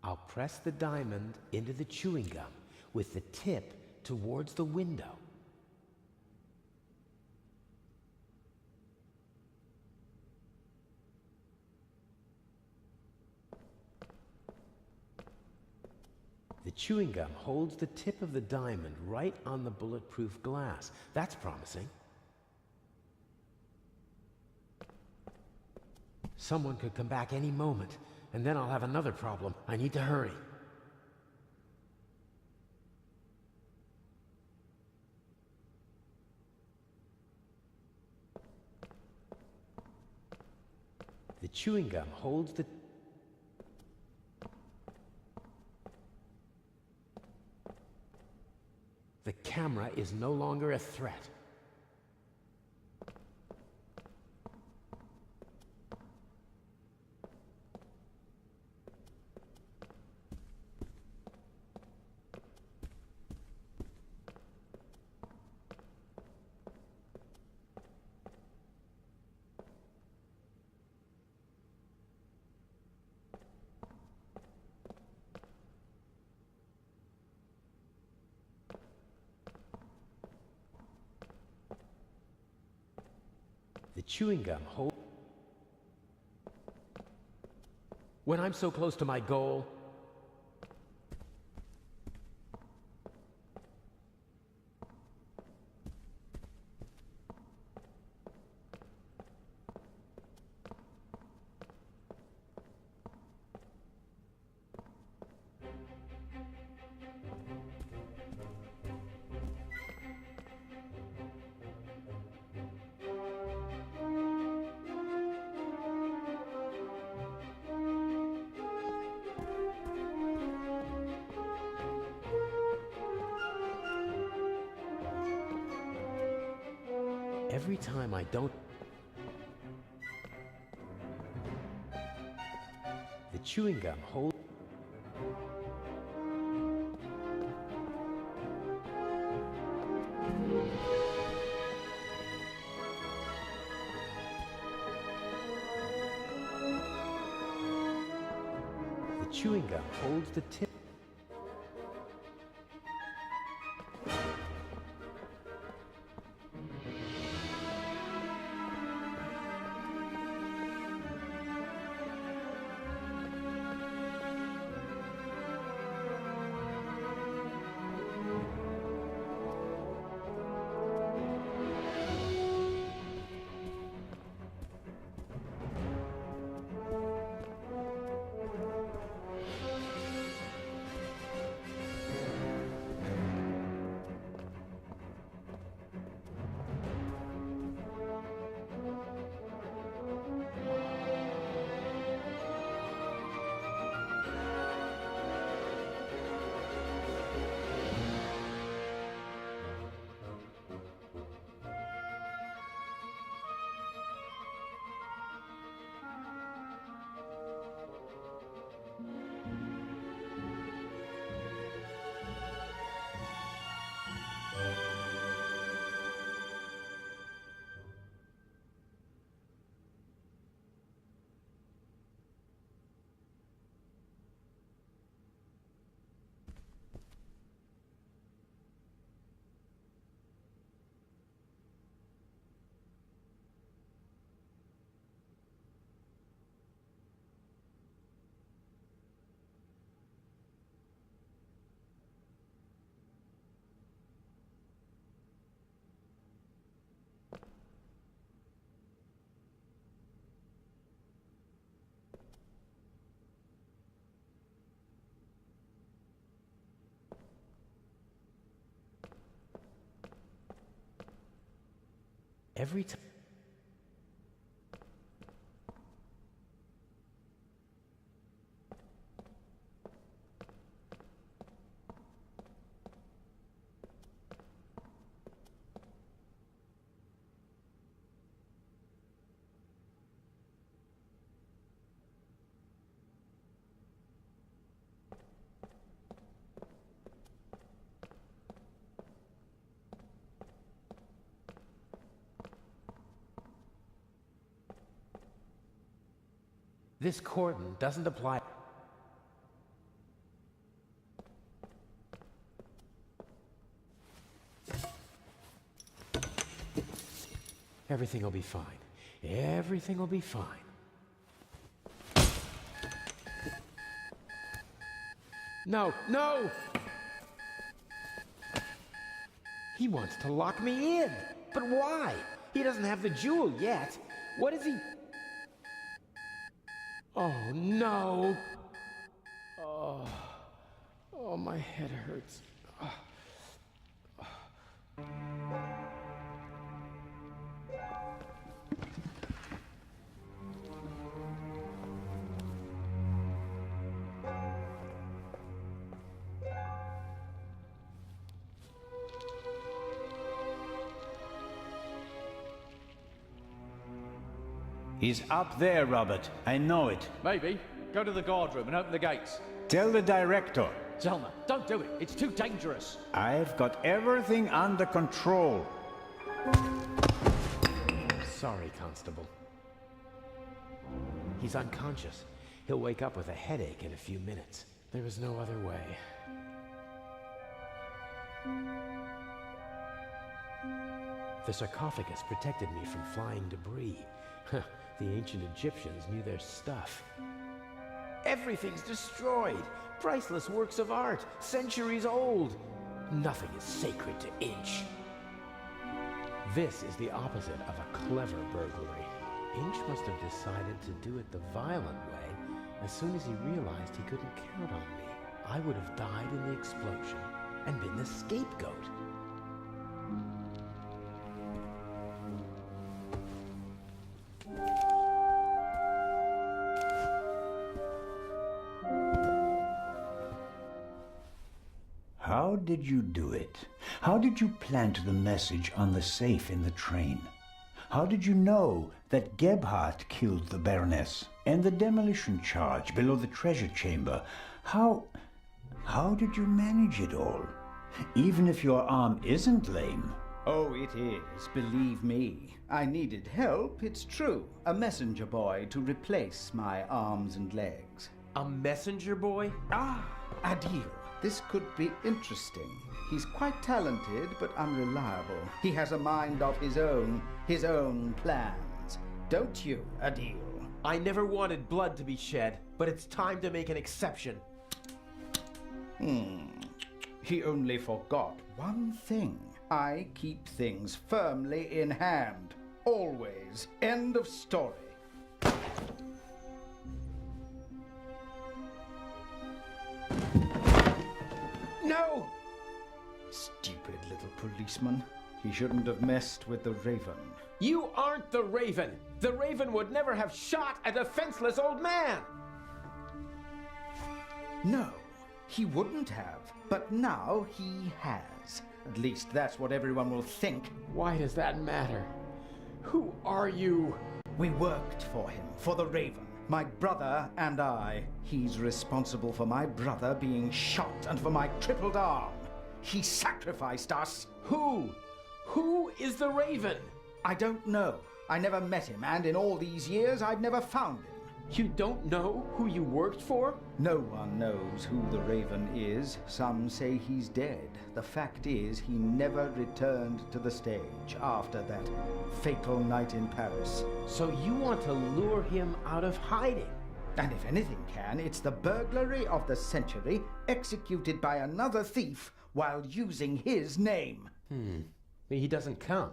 I'll press the diamond into the chewing gum. with the tip towards the window. The chewing gum holds the tip of the diamond right on the bulletproof glass. That's promising. Someone could come back any moment, and then I'll have another problem. I need to hurry. The chewing gum holds the... The camera is no longer a threat. The chewing gum hold... When I'm so close to my goal... Every time I don't... The chewing gum hold... The chewing gum holds the tip... Every time... This cordon doesn't apply... Everything will be fine. Everything will be fine. No, no! He wants to lock me in. But why? He doesn't have the jewel yet. What is he... Oh, no. Oh, my head hurts. He's up there, Robert. I know it. Maybe. Go to the guard room and open the gates. Tell the director. Zellner, don't do it. It's too dangerous. I've got everything under control. Sorry, Constable. He's unconscious. He'll wake up with a headache in a few minutes. There was no other way. The sarcophagus protected me from flying debris. The ancient Egyptians knew their stuff. Everything's destroyed. Priceless works of art, centuries old. Nothing is sacred to Inch. This is the opposite of a clever burglary. Inch must have decided to do it the violent way as soon as he realized he couldn't count on me. I would have died in the explosion and been the scapegoat. How did you do it? How did you plant the message on the safe in the train? How did you know that Gebhardt killed the Baroness? And the demolition charge below the treasure chamber? How did you manage it all? Even if your arm isn't lame. Oh, it is, believe me. I needed help, it's true. A messenger boy to replace my arms and legs. A messenger boy? Ah, Adil. This could be interesting. He's quite talented, but unreliable. He has a mind of his own plans. Don't you, Adil? I never wanted blood to be shed, but it's time to make an exception. He only forgot one thing. I keep things firmly in hand. Always. End of story. No! Stupid little policeman. He shouldn't have messed with the Raven. You aren't the Raven! The Raven would never have shot a defenseless old man! No, he wouldn't have. But now he has. At least that's what everyone will think. Why does that matter? Who are you? We worked for him, for the Raven. My brother and I. He's responsible for my brother being shot and for my crippled arm. He sacrificed us. Who? Who is the Raven? I don't know. I never met him, and in all these years, I've never found him. You don't know who you worked for? No one knows who the Raven is. Some say he's dead. The fact is, he never returned to the stage after that fatal night in Paris. So you want to lure him out of hiding? And if anything can, it's the burglary of the century executed by another thief while using his name. He doesn't come.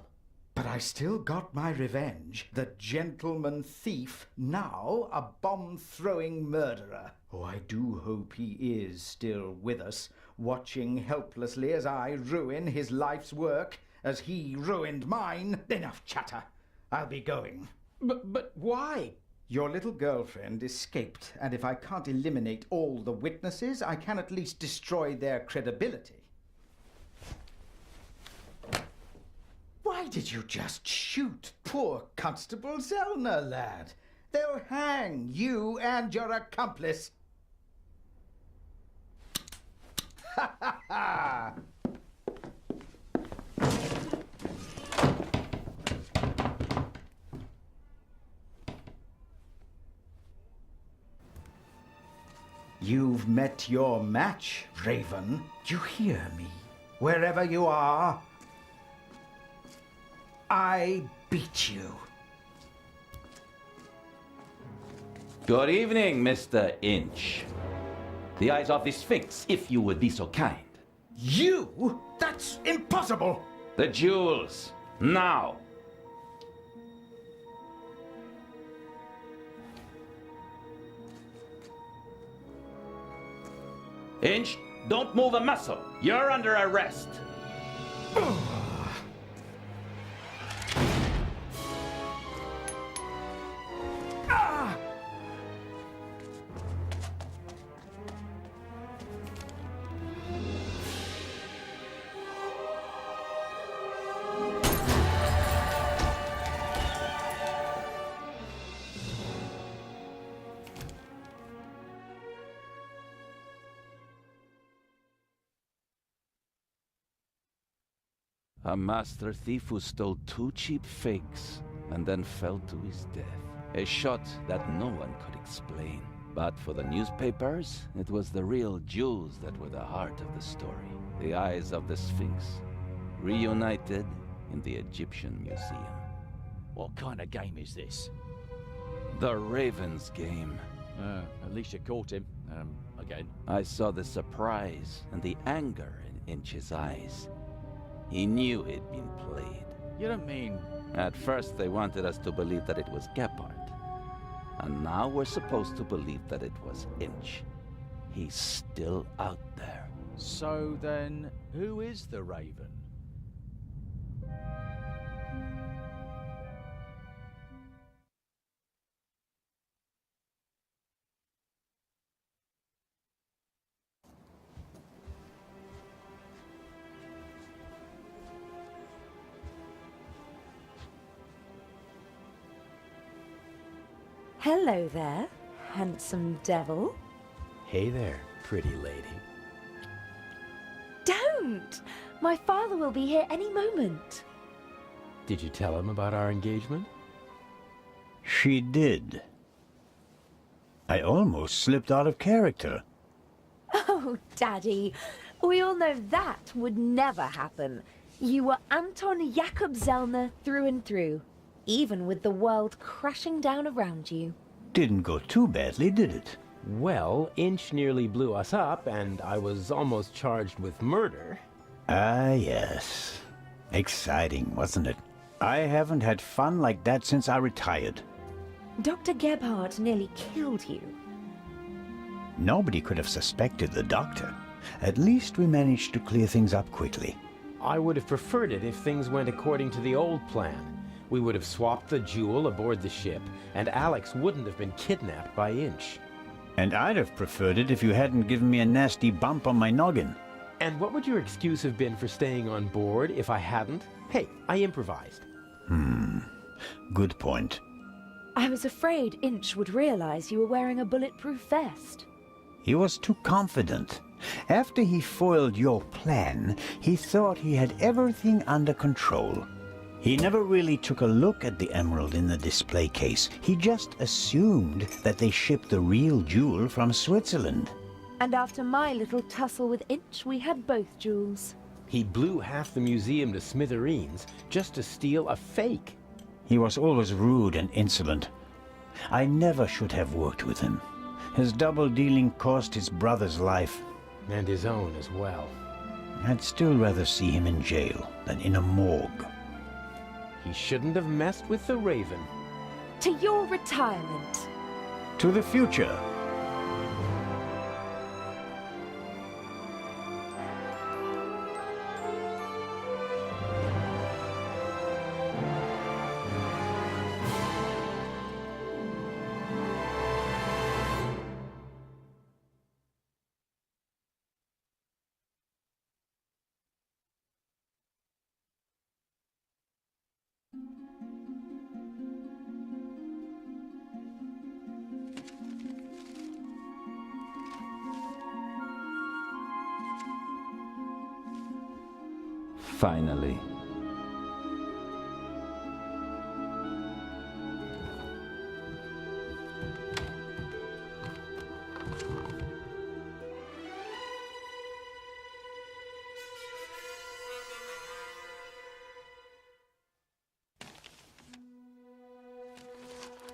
But I still got my revenge. The gentleman thief, now a bomb-throwing murderer. Oh, I do hope he is still with us, watching helplessly as I ruin his life's work, as he ruined mine. Enough chatter. I'll be going. But why? Your little girlfriend escaped, and if I can't eliminate all the witnesses, I can at least destroy their credibility. Why did you just shoot poor Constable Zellner, lad? They'll hang you and your accomplice. Ha ha ha! You've met your match, Raven. You hear me? Wherever you are, I beat you. Good evening, Mr. Inch. The eyes of the Sphinx, if you would be so kind. You? That's impossible! The jewels, now! Inch, don't move a muscle. You're under arrest. A master thief who stole 2 cheap fakes and then fell to his death. A shot that no one could explain. But for the newspapers, it was the real jewels that were the heart of the story. The eyes of the Sphinx, reunited in the Egyptian Museum. What kind of game is this? The Raven's game. At least you caught him. Again. I saw the surprise and the anger in Inch's eyes. He knew he'd been played. You don't mean... At first they wanted us to believe that it was Gebhardt. And now we're supposed to believe that it was Inch. He's still out there. So then, who is the Raven? Hello there, handsome devil. Hey there, pretty lady. Don't! My father will be here any moment. Did you tell him about our engagement? She did. I almost slipped out of character. Oh, Daddy, we all know that would never happen. You were Anton Jakob Zellner through and through, even with the world crashing down around you. Didn't go too badly, did it? Well, Inch nearly blew us up, and I was almost charged with murder. Ah, yes. Exciting, wasn't it? I haven't had fun like that since I retired. Dr. Gebhardt nearly killed you. Nobody could have suspected the doctor. At least we managed to clear things up quickly. I would have preferred it if things went according to the old plan. We would have swapped the jewel aboard the ship, and Alex wouldn't have been kidnapped by Inch. And I'd have preferred it if you hadn't given me a nasty bump on my noggin. And what would your excuse have been for staying on board if I hadn't? Hey, I improvised. Good point. I was afraid Inch would realize you were wearing a bulletproof vest. He was too confident. After he foiled your plan, he thought he had everything under control. He never really took a look at the emerald in the display case. He just assumed that they shipped the real jewel from Switzerland. And after my little tussle with Inch, we had both jewels. He blew half the museum to smithereens just to steal a fake. He was always rude and insolent. I never should have worked with him. His double-dealing cost his brother's life. And his own as well. I'd still rather see him in jail than in a morgue. He shouldn't have messed with the Raven. To your retirement. To the future. Finally.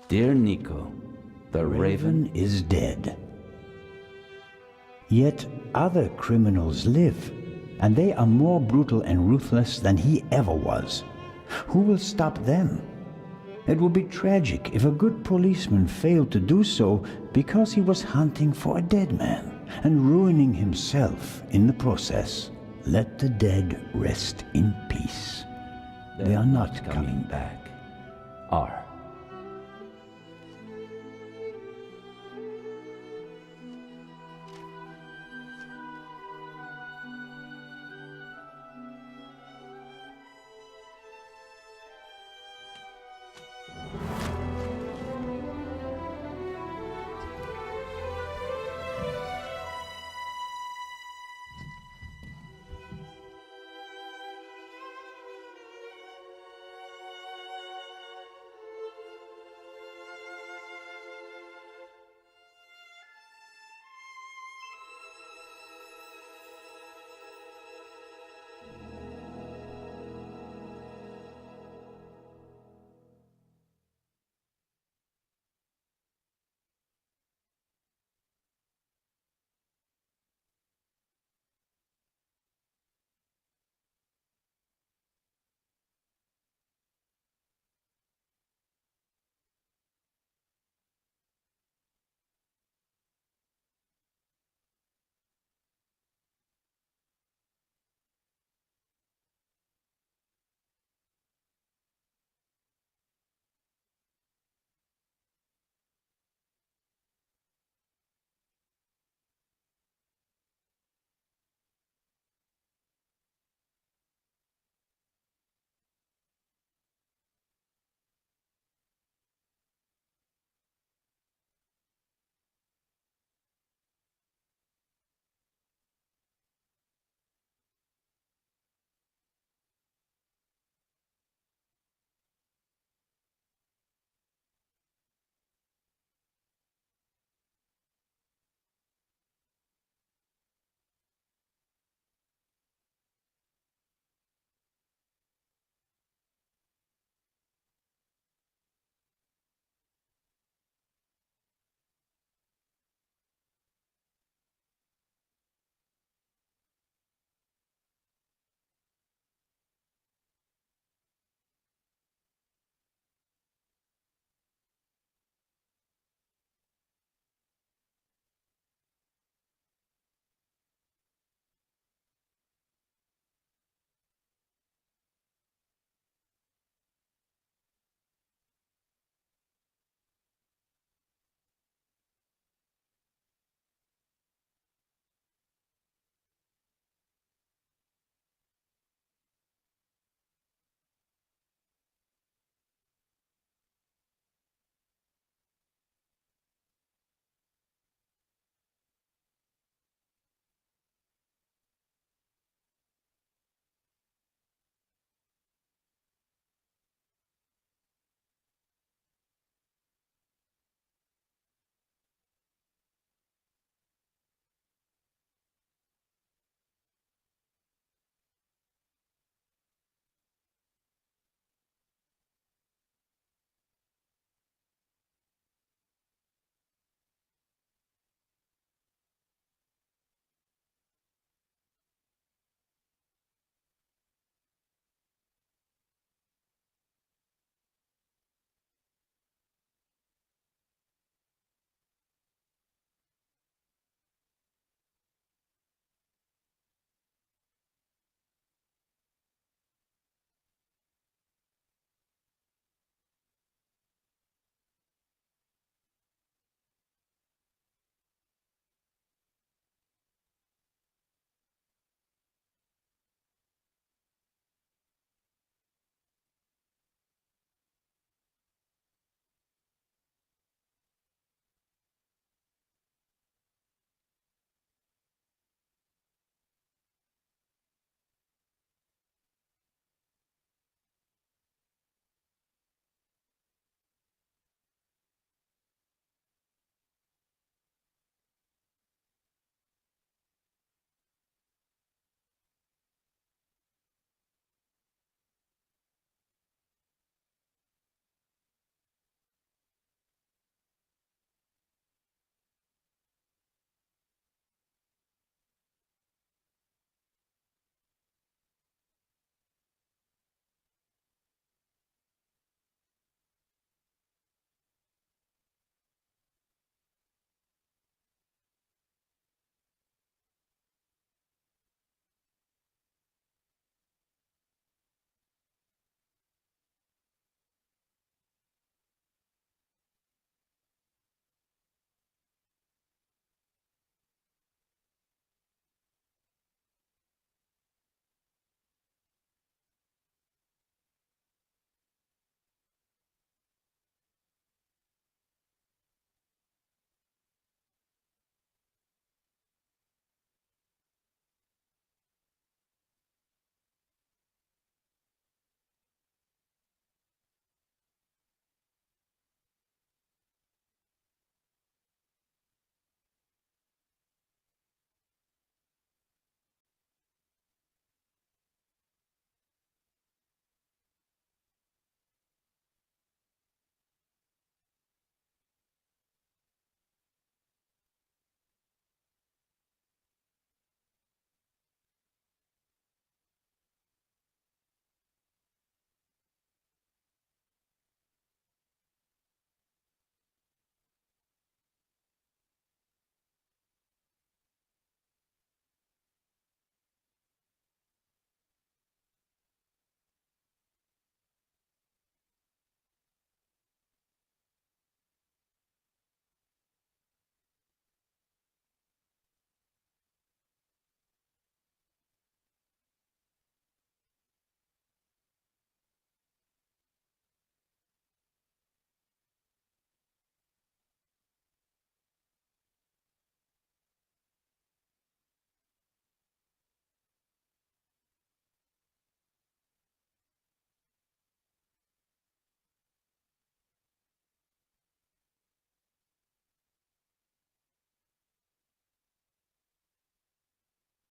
Dear Nico, the Raven is dead. Yet other criminals live, and they are more brutal and ruthless than he ever was. Who will stop them? It would be tragic if a good policeman failed to do so because he was hunting for a dead man and ruining himself in the process. Let the dead rest in peace. They are not coming back. R.